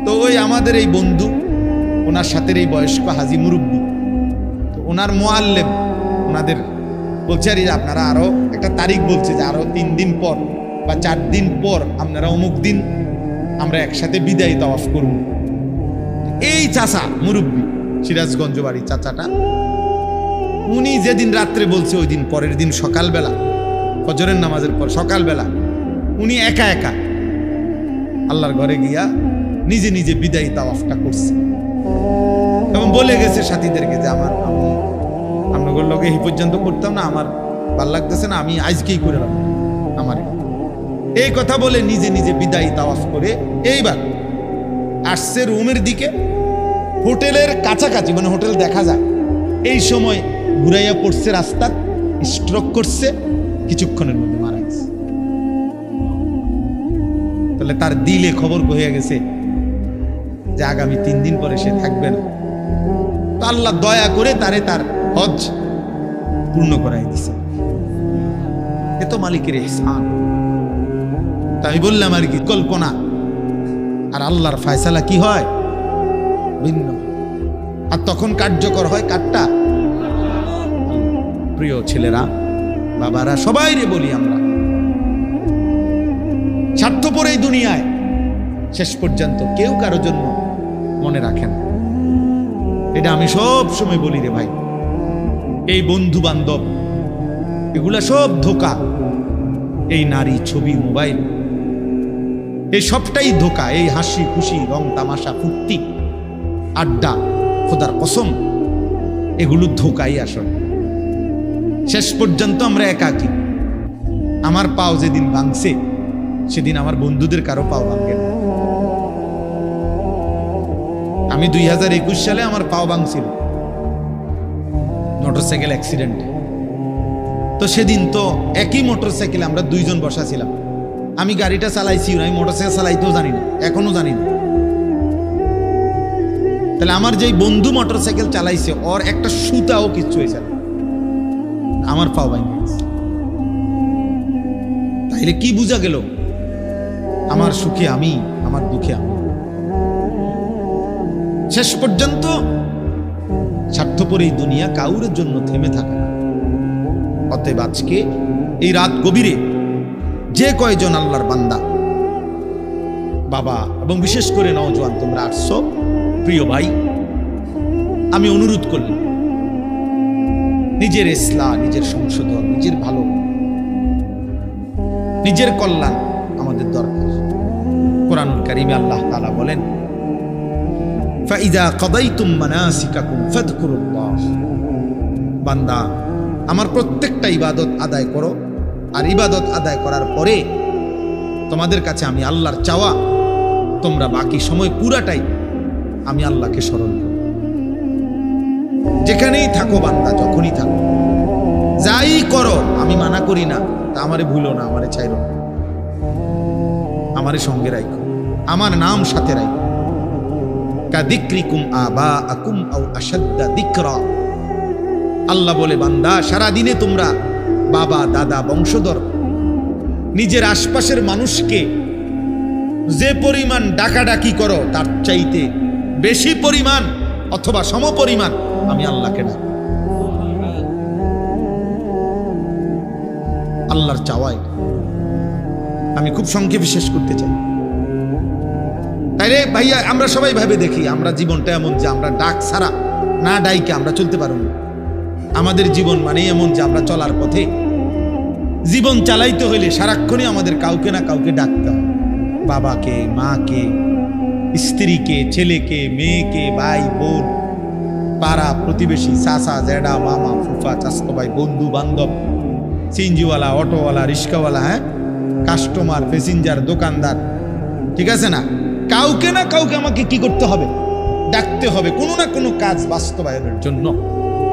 তো ওই আমাদের এই বন্ধু, ওনার সাথে এই বয়স্ক হাজি মুরব্বী, তো ওনার মুআল্লিম ওনাদের বলছে, আর আপনারা আরো একটা তারিখ বলছে যে আরো 3 দিন পর বা 4 দিন পর আপনারা অমুক দিন আমরা একসাথে বিদায়ী তাওয়াফ করব। এই চাচা মুরব্বী, সিরাজগঞ্জ বাড়ি চাচাটা, উনি যেদিন রাত্রে বলছে ওই দিন পরের দিন সকালবেলা ফজরের নামাজের পর সকালবেলা উনি একা একা আল্লাহর ঘরে গিয়া নিজে নিজে বিদায়ী তাওয়াফটা করছে এবং বলে গেছে সাথীদেরকে যে আমি আপনাদের লগে এই পর্যন্ত করতাম না, আমার ভাল লাগতেছে না, আমি আজকেই করে রাখবো আমার। এই কথা বলে নিজে নিজে বিদায়ী তাওয়াফ করে এইবার আসছে রুমের দিকে, হোটেলের কাছাকাছি, মানে হোটেল দেখা যায়, এই সময় ঘুরাইয়া পড়ছে রাস্তা, স্ট্রোক করছে, কিছুক্ষণের মধ্যে মারা গেছে। তাহলে তার দিলে খবর হয়ে গেছে যে আগামী 3 দিন পরে সে থাকবে না। তো আল্লাহ দয়া করে তারে তার হজ পূর্ণ করাই দিছে, এ তো মালিকের ইহসান। তাই বললাম আর কি, কল্পনা আর আল্লাহর ফয়সালা কি হয় ভিন্ন, আর তখন কার্যকর হয় কারটা? প্রিয় ছেলেরা, বাবারা, সবাই রে বলি, আমরা স্বার্থপর এই দুনিয়ায় শেষ পর্যন্ত কেউ কারোর জন্য মনে রাখেন। এটা আমি সব সময় বলি রে ভাই, এই বন্ধু বান্ধব এগুলা সব ধোঁকা। এই নারী, ছবি, মোবাইল এই সবটাই ধোকা। এই হাসি খুশি, রং তামাশা, ফুর্তি, আড্ডা, খোদার কসম, এগুলো ধোকাই আসলে। শেষ পর্যন্ত আমরা একাকী। আমার পাও যেদিন ভাঙছে সেদিন আমার বন্ধুদের কারো পাও ভাঙে না। আমি 2021 সালে আমার পাও ভাঙছিল মোটরসাইকেল অ্যাক্সিডেন্টে। তো সেদিন তো একই মোটরসাইকেলে আমরা দুইজন বসা ছিলাম। আমি গাড়িটা চালাইছি, আমি মোটরসাইকেল চালাইতেও জানি না, এখনো জানি না। তাহলে আমার যেই বন্ধু মোটরসাইকেল চালাইছে ওর একটা সুতাও কিচ্ছু হয়েছে না, আমার পাও ভাঙে গেছে। তাইলে কি বোঝা গেল? আমার সুখে আমি, আমার দুঃখে আমি। শেষ পর্যন্ত স্বার্থপর এই দুনিয়া কাউরের জন্য থেমে থাকে না। অতএব আজকে এই রাত গভীরে যে কয়জন আল্লাহর বান্দা, বাবা এবং বিশেষ করে নওজোয়ান তোমরা আসছো, প্রিয় ভাই, আমি অনুরোধ করলাম নিজের ইসলাহ, নিজের সংশোধন, নিজের ভালো, নিজের কল্যাণ আমাদের দরকার। কোরআনুল কারীমে আল্লাহ তাআলা বলেন, ফাইযা কাদাইতুম মানাসিকাকুম ফাযকুরুল্লাহ। বান্দা, আমার প্রত্যেকটা ইবাদত আদায় করো, আর ইবাদত আদায় করার পরে তোমাদের কাছে আমি আল্লাহর চাওয়া, তোমরা বাকি সময় পুরাটাই আমি আল্লাহকে স্মরণ করো। যেখানেই থাকো বান্দা, যখনই থাকো, যাই করো, আমি মানা করি না, তা আমারে ভুলো না, আমারে ছাইরো না, আমারে সঙ্গে রাখো, আমার নাম সাথে রাখো। কাযিক্রিকুম আবাআকুম আও আশাদ্দা যিকরা। আল্লাহ বলে, বান্দা, সারা দিনে তোমরা বাবা, দাদা, বংশধর, নিজের আশপাশের মানুষকে যে পরিমাণ ডাকাডাকি করো তার চাইতে বেশি পরিমাণ অথবা সমপরিমাণ আমি আল্লাহকে ডাক। আল্লাহর চাওয়াই আমি খুব সংক্ষেপে শেষ করতে চাই। তাইলে ভাইয়া, আমরা সবাই ভাবে দেখি, আমরা জীবনটা এমন যে আমরা ডাক ছাড়া, না ডাইকে আমরা চলতে পারব না। আমাদের জীবন মানে এমন যে আমরা চলার পথে জীবন চালাইতে হইলে সারাক্ষণই আমাদের কাউকে না কাউকে ডাকতে হয়। বাবাকে, মাকে, স্ত্রীকে, ছেলেকে, মেয়েকে, ভাই, বোন, পাড়া প্রতিবেশী, চাচা, জেঠা, মামা, ফুফা, চাচতো ভাই, বন্ধু বান্ধব, সিএনজিওয়ালা, অটোওয়ালা, রিক্সাওয়ালা, হ্যাঁ, কাস্টমার, প্যাসেঞ্জার, দোকানদার, ঠিক আছে না? কাউকে না কাউকে আমাকে কি করতে হবে? ডাকতে হবে কোনো না কোনো কাজ বাস্তবায়নের জন্য।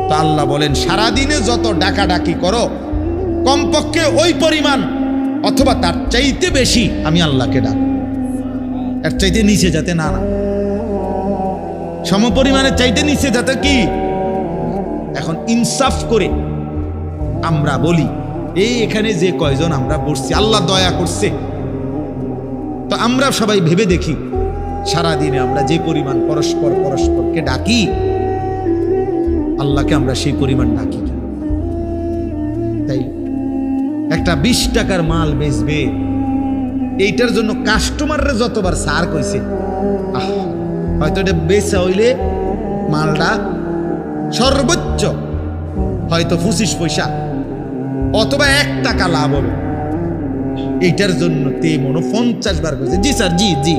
তো আল্লাহ বলেন, সারাদিনে যত ডাকাডাকি করো, কমপক্ষে ওই পরিমাণ অথবা তার চাইতে বেশি আমি আল্লাহকে ডাক। এর চাইতে নিচে যাতে না, সমপরিমাণের চাইতে নিচে যাতে কি। এখন ইনসাফ করে আমরা বলি, এই এখানে যে কয়জন আমরা বসছি, আল্লাহ দয়া করছে, তো আমরা সবাই ভেবে দেখি, সারাদিনে আমরা যে পরিমাণ পরস্পরকে ডাকি, আল্লাহকে আমরা সেই পরিমাণ ডাকি। তাই একটা 20 টাকার মাল বেচবে, এইটার জন্য কাস্টমাররা যতবার সার কইছে, হয়তো এটা বেচা হইলে মালটা সর্বোচ্চ হয়তো 25 পয়সা অথবা 1 টাকা লাভ হবে, এইটার জন্য তে মনে 50 বার কইছে, জি স্যার, জি জি,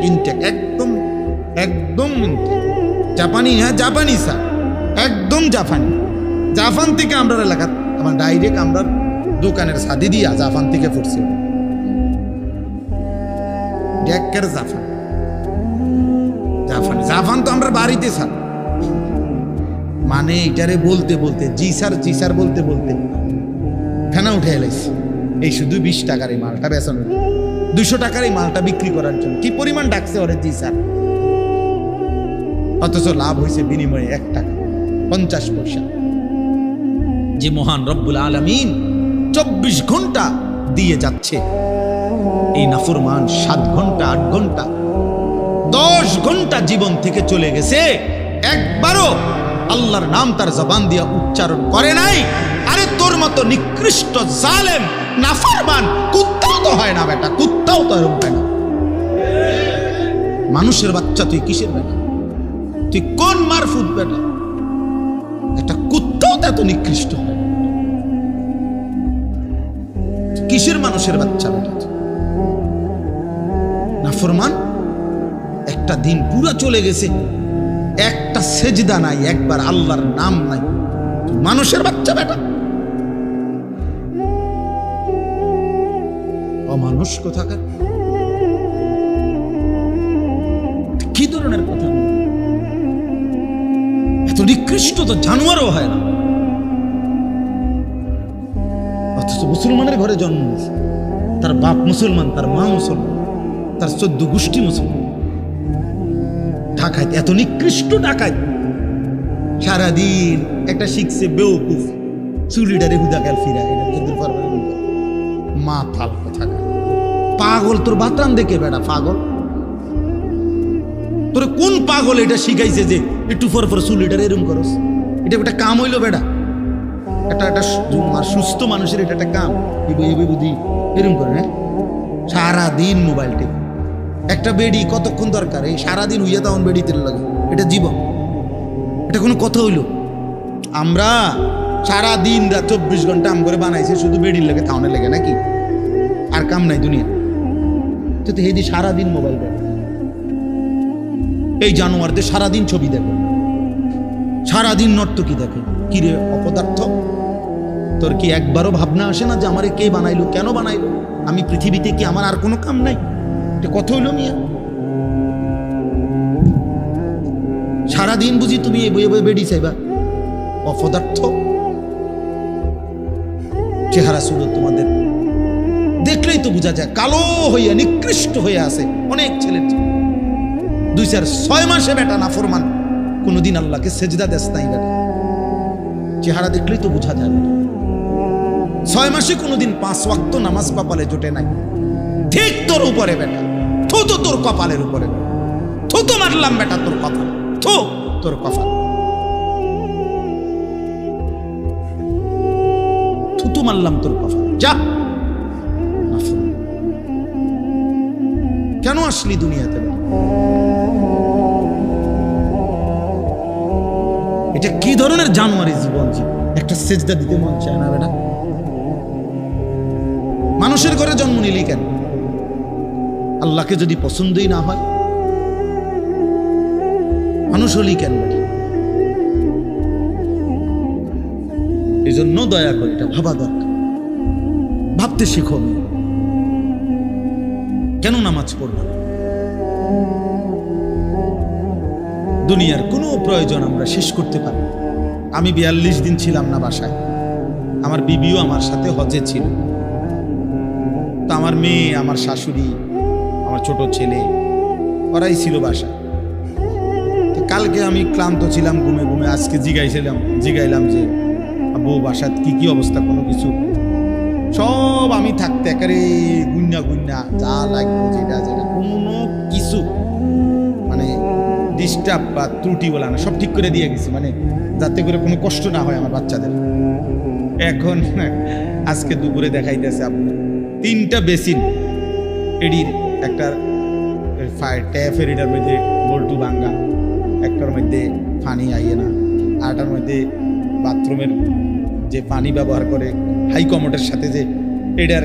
ইনটেক একদম একদম জাপানি, হ্যাঁ জাপানি স্যার, একদম জাপান থেকে আমরা এলাকা, আমার ডাইরেক্ট আমরা দোকানের সাদি দিয়া জাপান থেকে পড়ছি, জাপান তো আমরা বাড়িতে স্যার, মানে এটারে বলতে বলতে জি স্যার বলতে বলতে ফেনা উঠে এলাইছি। এই শুধু 20 টাকার এই মালটা বেচানো, 200 টাকার এই মালটা বিক্রি করার জন্য কি পরিমাণ ডাকছে ওরে জি স্যার, অথচ লাভ হয়েছে বিনিময়ে 1 টাকা 50 পয়সা। যে মহান রব্বুল আলামিন 24 ঘন্টা দিয়ে যাচ্ছে, এই নাফরমান 7 ঘন্টা 8 ঘন্টা 10 ঘন্টা জীবন থেকে চলে গেছে, একবারও আল্লাহর নাম তার জবান দিয়ে উচ্চারণ করে নাই। আরে তোর মতো নিকৃষ্ট জালেম নাফরমান কুত্তাও তো হয় না বেটা, কুত্তাও তো এরকম হয় না। মানুষের বাচ্চা তুই কিসের বেটা? তুই কোন মারফুত বেটা? একটা কুত্তাও তো এত নিকৃষ্ট হয়, কিসের মানুষের বাচ্চা বেটা? নাফরমান একটা দিন পুরা চলে গেছে, একটা সেজদা নাই, একবার আল্লাহর নাম নাই। মানুষের বাচ্চা বেটা, অমানুষ কোথাকার, কি ধরনের কথা! এত নিকৃষ্ট তো জানোয়ারও হয় না, অথচ মুসলমানের ঘরে জন্ম নিয়েছে। তার বাপ মুসলমান, তার মা মুসলমান, তার 14 গোষ্ঠী মুসলমান। ডাকাত, এত নিকৃষ্ট ডাকাত, সারাদিন একটা শিখছে বেউকুফ, চুরিডারে হুদাকাল ফিরা, এটা কিন্তু মাথাল কথা। পাগল তোর বাতরান দেখে বেড়া, পাগল তোর কোন পাগল এটা শিখাইছে যে একটু পর পর চুলিডারে এরম করস? এটা একটা কাম হইলো বেড়া? একটা সুস্থ মানুষের এটা একটা কাম? বুদ্ধি এরম করে না, সারাদিন মোবাইল টেপ। একটা বেডি কতক্ষণ দরকার? এই সারাদিন উইয়া তখন বেডি তেল লাগে, এটা জীবন? এটা কোনো কথা হইলো? আমরা সারাদিন রাত 24 ঘন্টা আম করে বানাইছে শুধু বেডির লেগে, তাওনের লেগে নাকি? আর কাম নাই দুনিয়া তো হেদি সারাদিন মোবাইল দেখে। এই জানোয়ারদের সারাদিন ছবি দেখো, সারাদিন নর্তকী দেখে। কি রে অপদার্থ, তোর কি একবারও ভাবনা আসে না যে আমারে কে বানাইলো, কেন বানাইলো? আমি পৃথিবীতে কি আমার আর কোনো কাম নাই? এটা কথা হইল মিয়া? সারাদিন বুঝি তুমি এই বইয়ে বইয়ে বেডি চাইবা? অপদার্থ চেহারা সুরত তোমাদের দেখলেই তো বোঝা যায়, কালো হইয়া নিকৃষ্ট হয়ে আছে অনেক ছেলের। 2-4-6 মাসে বেটা নাফরমান, কোনোদিন আল্লাহকে সেজদা দেশ নাই বেটা। চেহারা দেখলেই তো বোঝা যায়। 6 মাসে কোনোদিন 5 ওয়াক্ত নামাজ কপালে জোটে নাই। ঠিক তোর উপরে বেটা, থুতু তোর কপালের উপরে, থুতু মারলাম বেটা তোর কপাল, থু তোর কপাল, থুতু মারলাম তোর কপাল। যা, কেন আসলি দুনিয়াতে? এটা কি ধরনের জানোয়ারি জীবন? একটা সেজদা দিতে মন চায় না বেটা? মানুষের ঘরে জন্ম নিলি কেন? আল্লাহকে যদি পছন্দই না হয়, মানুষ হলি কেন? এই জন্য দয়া করে এটা ভাবা দরকার, ভাবতে শিখো। কেন নামাজ পড়বা? দুনিয়ার কোনো প্রয়োজন আমরা শেষ করতে পারি। আমি 42 দিন ছিলাম না বাসায়, আমার বিবিও আমার সাথে হজে ছিল। তো আমার মেয়ে, আমার শাশুড়ি, আমার ছোট ছেলে, ওরাই ছিল বাসায়। তো কালকে আমি ক্লান্ত ছিলাম ঘুমে ঘুমে, আজকে জিগাইলাম যে আব্বু বাসায় কি কি অবস্থা, কোনো কিছু সব আমি থাকতে একেবারে গুন্না যা লাগবে যেটা কোনো কিছু মানে ডিস্টার্ব বা ত্রুটি বলা না, সব ঠিক করে দিয়ে গেছি, মানে যাতে করে কোনো কষ্ট না হয় আমার বাচ্চাদের। এখন আজকে দুপুরে দেখাইতেছে আপনি 3টা বেসিন, এডির একটা ট্যাপের এটার মধ্যে বল্টু ভাঙ্গা, একটার মধ্যে পানি আইয়ে না, আরটার মধ্যে বাথরুমের যে পানি ব্যবহার করে হাই কমোডের সাথে যে এটার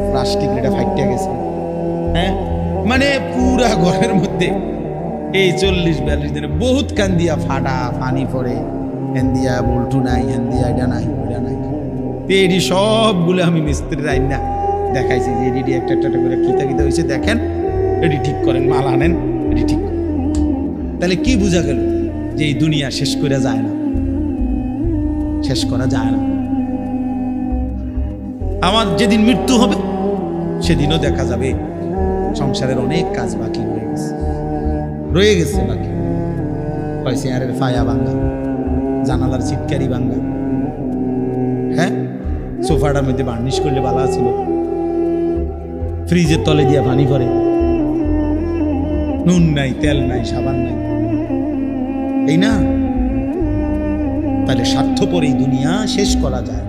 প্লাস্টিক, এটা ফাইটে গেছে। হ্যাঁ, মানে পুরা ঘরের মধ্যে এই 40-42 দিনে বহুত কান দিয়া ফাটা পানি পড়ে, হেন দিয়া বল্টু নাই, হেন দিয়া এটা নাই, ওটা নাই। এডি সবগুলো আমি মিস্ত্রির আইন না দেখাইছি যে এডি একটা করে কিতা হয়েছে দেখেন, এডি ঠিক করেন, মাল আনেন, এডি ঠিক করেন। তাহলে কি বোঝা গেল? যে এই দুনিয়া শেষ করা যায় না, শেষ করা যায় না। আমার যেদিন মৃত্যু হবে সেদিনও দেখা যাবে সংসারের অনেক কাজ বাকি রয়ে গেছে বাকি। চেয়ারের ফায়া ভাঙ্গা, জানালার চিৎকারি ভাঙ্গা, হ্যাঁ সোফাটার মধ্যে বার্নিশ করলে ভালো ছিল, ফ্রিজের তলে দিয়া পানি পড়ে, নুন নাই, তেল নাই, সাবান নাই, এই না? তাহলে স্বার্থপর এই দুনিয়া শেষ করা যায়।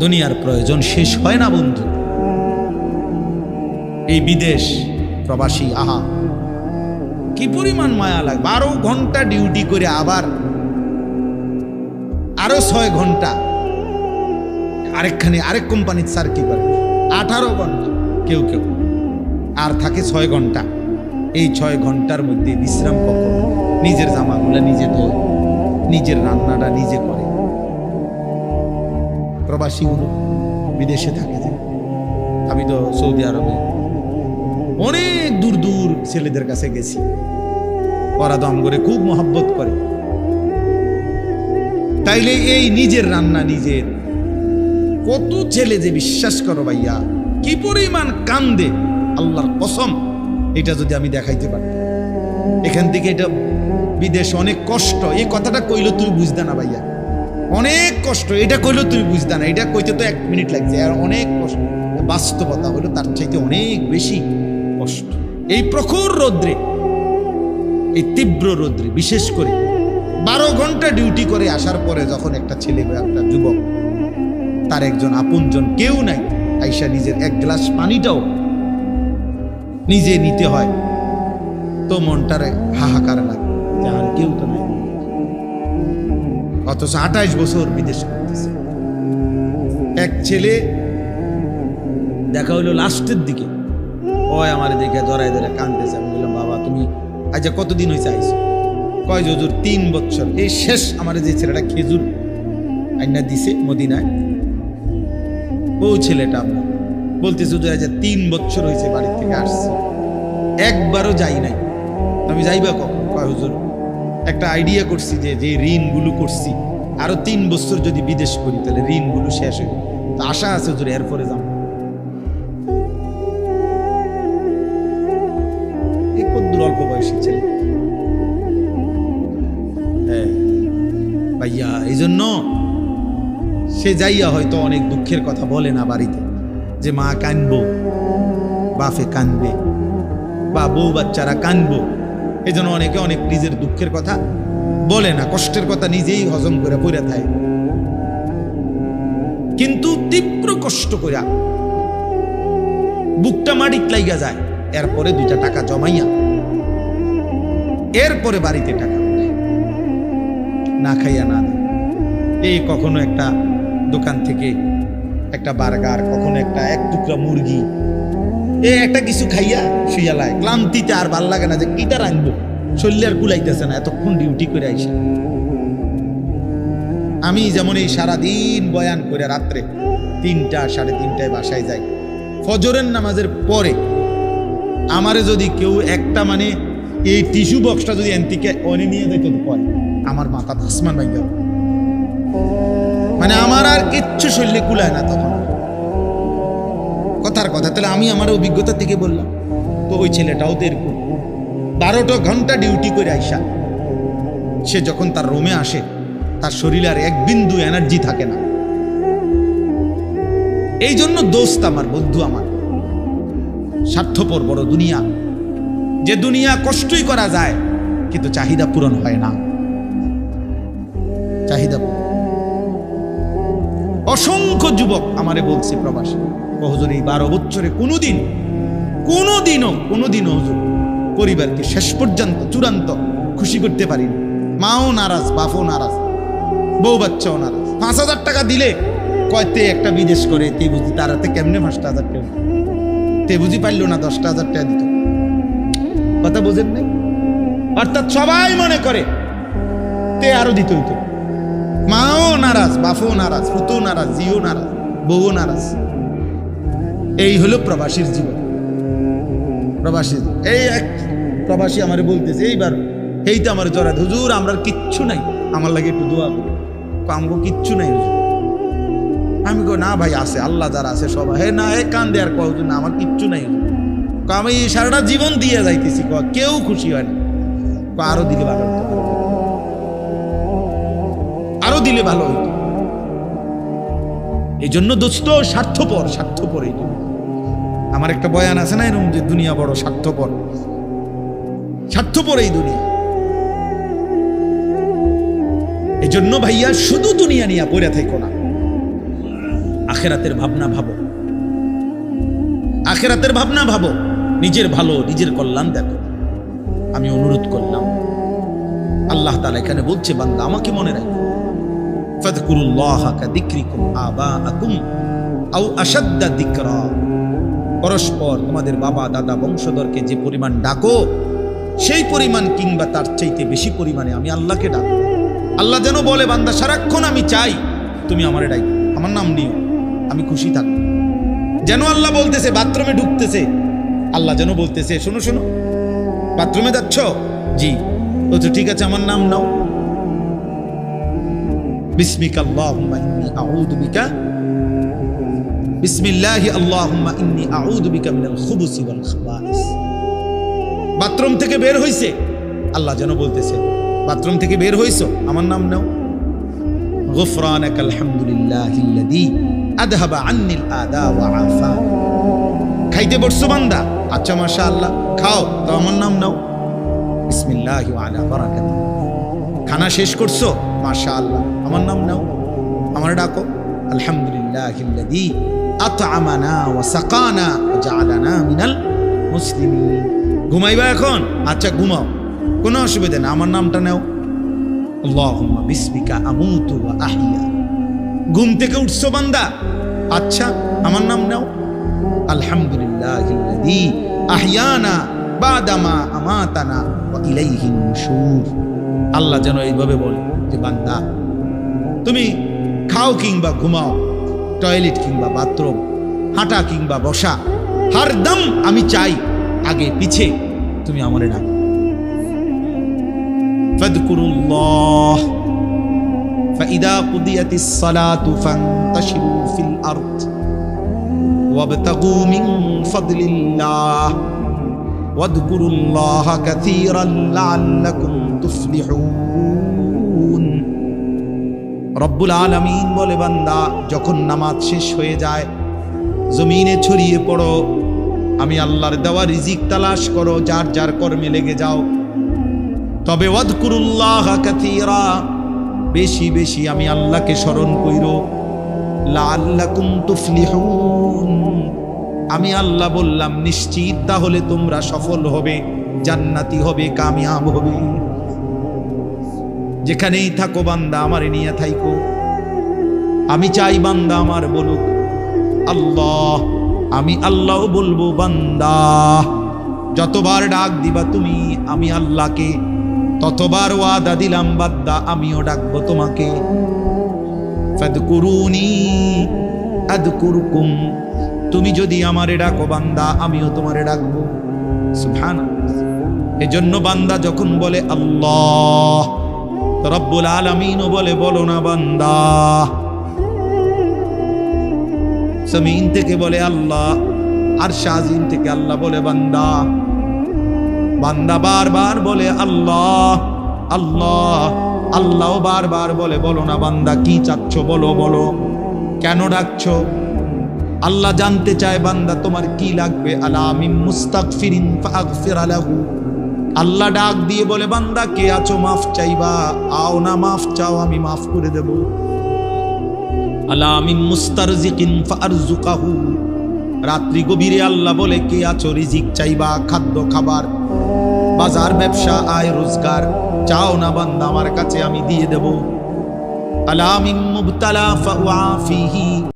দুনিয়ার প্রয়োজন শেষ হয় না বন্ধু। এই বিদেশ প্রবাসী, আহা কি পরিমাণ মায়া লাগে। 12 ঘন্টা ডিউটি করে আবার আরো 6 ঘন্টা আরেক কোম্পানির সার্কি করে, 18 ঘন্টা কেউ আর থাকে 6 ঘন্টা। এই 6 ঘন্টার মধ্যে বিশ্রাম কখন, নিজের জামাগুলো নিজে ধোয়, নিজের রান্নাটা নিজে করে। প্রবাসীগুলো বিদেশে থাকে যে, আমি তো সৌদি আরবে অনেক দূর দূর ছেলেদের কাছে গেছি, ওরা দম করে খুব মহব্বত করে। তাইলে এই নিজের রান্না নিজের, কত ছেলে যে বিশ্বাস করো ভাইয়া কি পরিমাণ কান্দে, আল্লাহর কসম। এটা যদি আমি দেখাইতে পারতাম। এখান থেকে এটা বিদেশ অনেক কষ্ট, এই কথাটা কইলে তুই বুঝদা না ভাইয়া, অনেক কষ্ট। এটা কইলেও তুই বুঝদা না, এটা কইতে তো 1 মিনিট লাগছে, আর অনেক কষ্ট। বাস্তবতা হলো তার চাইতে অনেক বেশি কষ্ট। এই প্রখর রৌদ্রে, এই তীব্র রৌদ্রে, বিশেষ করে 12 ঘন্টা ডিউটি করে আসার পরে যখন একটা ছেলে বা একটা যুবক, তার একজন আপনজন কেউ নাই, আইসা নিজের 1 গ্লাস পানিটাও নিজে নিতে হয়, তো মনটারে হাহাকার লাগে যে আর কেউ তো নাই। অথচ 28 বছর বিদেশ করতেছে। এক ছেলে দেখা হইলো লাস্টের দিকে, ওই আমার দেখে জড়াই ধরে কাঁদতেছে। আমি বললাম, বাবা তুমি আজ কতদিন হয়েছে আইসো? কয় হুজুর 3 বছর। এই শেষ আমার যে ছেলেটা খেজুর আইনা দিছে মদিনায়, ও ছেলেটা আমরা বলতেছে হুজুর আজ 3 বছর হয়েছে বাড়ি থেকে আসছি, একবারও যাই নাই। আমি যাইবা কখন? কয় হুজুর একটা আইডিয়া করছি যে যে ঋণগুলো করছি আরো 3 বছর যদি বিদেশ করি তাহলে ঋণগুলো শেষ হয়ে যাবে, তো আশা আছে হুজুর এরপরে যাবো। এই কদ্দুর অল্প বয়সী ছেলে। হ্যাঁ ভাইয়া, এই জন্য সে যাইয়া হয়তো অনেক দুঃখের কথা বলে না বাড়িতে, যে মা কানবো, বাপে কানবে, বা বউ বাচ্চারা কানবো। এই জন্য অনেকে অনেক নিজের দুঃখের কথা বলে না, কষ্টের কথা নিজেই হজম করে পড়ে থাকে। কিন্তু তীব্র কষ্ট করে বুকটা মাটিত লাইগা যায়, এরপরে 2টা টাকা জমাইয়া এরপরে বাড়িতে টাকা না খাইয়া না দেয়। এই কখনো একটা দোকান থেকে একটা বার্গার, কখনো একটা 1 টুকরা মুরগি, এই একটা কিছু খাইয়া শুইয়া লাগে। ক্লান্তিতে আর ভাল লাগে না যে কিটা রাখবো, শরীরে আর কুলাইতেছে না, এতক্ষণ ডিউটি করে আইসা। আমি যেমন এই সারাদিন বয়ান করে রাত্রে 3টা 3:30টায় বাসায় যাই, ফজরের নামাজের পরে আমারে যদি কেউ একটা মানে এই টিস্যু বক্সটা যদি এনতিকে অনে নিয়ে যেত পরে, আমার মাথা আসমান ভাই গেল। মানে আমার আর কিচ্ছু শরীরে কুলায় না তখন। কথার কথা, তাহলে আমি আমার অভিজ্ঞতা থেকে বললাম। তো ওই ছেলেটাও তো এরকম 12টা ঘন্টা ডিউটি করে আইসা সে যখন তার রুমে আসে, তার শরীরে আর 1 বিন্দু এনার্জি থাকে না। এই জন্য দোস্ত আমার, বন্ধু আমার, স্বার্থপর বড় দুনিয়া, যে দুনিয়া কষ্টই করা যায় কিন্তু চাহিদা পূরণ হয় না। চাহিদা অসংখ্য যুবক আমারে বলছে প্রবাসী, হুজুর এই 12 বছরে কোনোদিনও হুজুর পরিবারকে শেষ পর্যন্ত চূড়ান্ত খুশি করতে পারিনি। মাও নারাজ, বাপও নারাজ, বউ বাচ্চাও নারাজ। 5,000 টাকা দিলে কয়তে একটা বিদেশ করে, তে বুঝি তার হাতে কেমনে 5,000 টাকা, তে বুঝি পারল না 10,000 টাকা দিত। কথা বোঝেন নাই? অর্থাৎ সবাই মনে করে তে আরো দিত হইতো। মাও নারাজ, বাপও নারাজ, পুতও নারাজ, জিও নারাজ, বউও নারাজ। এই হলো প্রবাসীর জীবন। প্রবাসী, এই এক প্রবাসী আমারে বলতেছে এইবার, এইটা আমার জড়াত, হুজুর আমরা কিচ্ছু নাই, আমার লাগে একটু দোয়া করো। আমগো কিচ্ছু নাই হুজুর। আমি কই না ভাই আছে, আল্লাহ যারা আছে সবাই। হে না, এ কান দে আর কয় হুজুর না আমার কিচ্ছু নাই হুজুর। আমি সারাটা জীবন দিয়ে যাইতেছি, কেউ খুশি হয় না। আরো দিলে ভালো হইতো, আরো দিলে ভালো হইতো। এই জন্য দোস্ত স্বার্থপর এই দুনিয়া। আমার একটা বয়ান আছে না এরকম, যে দুনিয়া বড় স্বার্থপর এই দুনিয়া। এই জন্য ভাইয়া শুধু দুনিয়া নিয়ে পড়ে থাকো না, আখেরাতের ভাবনা ভাবো, আখেরাতের ভাবনা ভাবো, নিজের ভালো, নিজের কল্যাণ দেখো। আমি অনুরোধ করলাম, আল্লাহ তাআলা এখানে বলছে, বান্দা আমাকে মনে রাখো, ফাযকুরুল্লাহা কাযিকরিকুম আবাআকুম আও আশাদ্দা যিকরা। পরস্পর তোমাদের বাবা দাদা বংশধরকে যে পরিমাণ ডাকো, সেই পরিমাণ কিংবা তার চাইতে বেশি পরিমাণে আমি আল্লাহকে ডাকো। আল্লাহ যেন বলে, বান্দা সারাক্ষণ আমি চাই তুমি আমারে ডাক, আমার নাম নিও, আমি খুশি থাকবো। যেন আল্লাহ বলতেছে, বাথরুমে ঢুকতেছে, আল্লাহ যেন বলতেছে, শোনো শোনো, বাথরুমে যাচ্ছ? জি। ও তো ঠিক আছে, আমার নাম নাও। বিসমিকা আল্লাহুম্মা ইন্নী আউযু বিকা, বিসমিল্লাহি আল্লাহুম্মা ইন্নী আউযু বিকা মিনাল খুবুসি ওয়াল খাবাইস। বাথরুম থেকে বের হইছে, আল্লাহ যেন বলতেছে, বাথরুম থেকে বের হইছো, আমার নাম নাও। গুফরানাকাল হামদুলিল্লাহিল্লাযী আযহাবা আন্নিল আদা ওয়া আফা। খাইতে বসছো বান্দা, আচ্ছা মাশাআল্লাহ, খাও, তো আমার নাম নাও। বিসমিল্লাহি ওয়া আলা বারাকাতি। খানা শেষ করছো, মাশাআল্লাহ, আমার নাম নাও, আমার ডাকো। আলহামদুলিল্লাহিল্লাযী আত'আমানা ওয়া সাকানা ওয়া জাআলানা মিনাল মুসলিমিন। ঘুমাইবা এখন? আচ্ছা ঘুমাও, কোনো অসুবিধা না, আমার নামটা নাও। আল্লাহুম্মা বিসমিকা আমুতু ওয়া আহইয়া। ঘুম থেকে উঠছো বান্দা, আচ্ছা আমার নাম নাও। আলহামদুলিল্লাহিল্লাযী আহইয়ানা বাদামা আমাতানা ওয়া ইলাইহিন নুশুর। আল্লাহ যেন এইভাবে বলে যে, বান্দা তুমি খাও কিংবা ঘুমাও, টয়লেট কিংবা বাথরুম, হাঁটা কিংবা বসা, হরদম আমি চাই আগে পিছে তুমি আমারে ডাকো। ফাযকুরুল্লাহ ফাইদা কুদিয়াতিস সালাতু ফান্তাশিরু ফিল আরদ ওয়াবতাগু মিন ফাদলিল্লাহ ওয়াযকুরুল্লাহা কাসীরান লাআল্লাকুম তুফলিহুন। রব্বুল আলামিন বলে, বান্দা যখন নামাজ শেষ হয়ে যায়, জমিনে ছড়িয়ে পড়ো, আমি আল্লাহর দেওয়া রিজিক তালাশ করো, যার যার কর্মে লেগে যাও। তবে ওয়াযকুরুল্লাহা কাসীরা, বেশি বেশি আমি আল্লাহকে স্মরণ কইরো। লাআল্লাকুম তুফলিহুন, আমি আল্লাহ বললাম নিশ্চিত, তাহলে তোমরা সফল হবে, জান্নাতি হবে, কামিয়াব হবে। যেখানেই থাকো বান্দা আমারে নিয়ে থাইকো। আমি চাই বান্দা আমার বলুক আল্লাহ, আমি আল্লাহ বলবো বান্দা। যতবার ডাক দিবা তুমি আমি আল্লাহকে, ততবার ওয়াদা দিলাম বান্দা আমিও ডাকবো তোমাকে। ফাদকুরুনি আযকুরকুম, তুমি যদি আমারে ডাকো বান্দা আমিও তোমারে ডাকবো। সুবহানাল্লাহ। এজন্য বান্দা যখন বলে আল্লাহ, রব্বুল আলামিনও বলে, বলো না বান্দা। জমিন থেকে বলে আল্লাহ, আরশ আজিম থেকে আল্লাহ বলে বান্দা। বান্দা বারবার বলে আল্লাহ আল্লাহ, আল্লাহও বারবার বলে, বলো না বান্দা কি চাচ্ছ, বলো বলো, কেন ডাকছো? আল্লাহ জানতে চায় বান্দা তোমার কি লাগবে। আলা মিন মুস্তাগফিরিন ফাগফির লাহু। আল্লাহ ডাক দিয়ে বলে, বান্দা কে আছো, মাফ চাইবা, আও না মাফ চাও, আমি মাফ করে দেব। আলা মিন মুস্তারজিকিন ফারজুকাহু। রাত্রি গভীরে আল্লাহ বলে, কে আছো, রিজিক চাইবা, খাদ্য খাবার, বাজার ব্যবসা, আয় রোজগার চাও না বান্দা, আমার কাছে আমি দিয়ে দেব। আলা মিন মুবতালা ফাউআফিহি।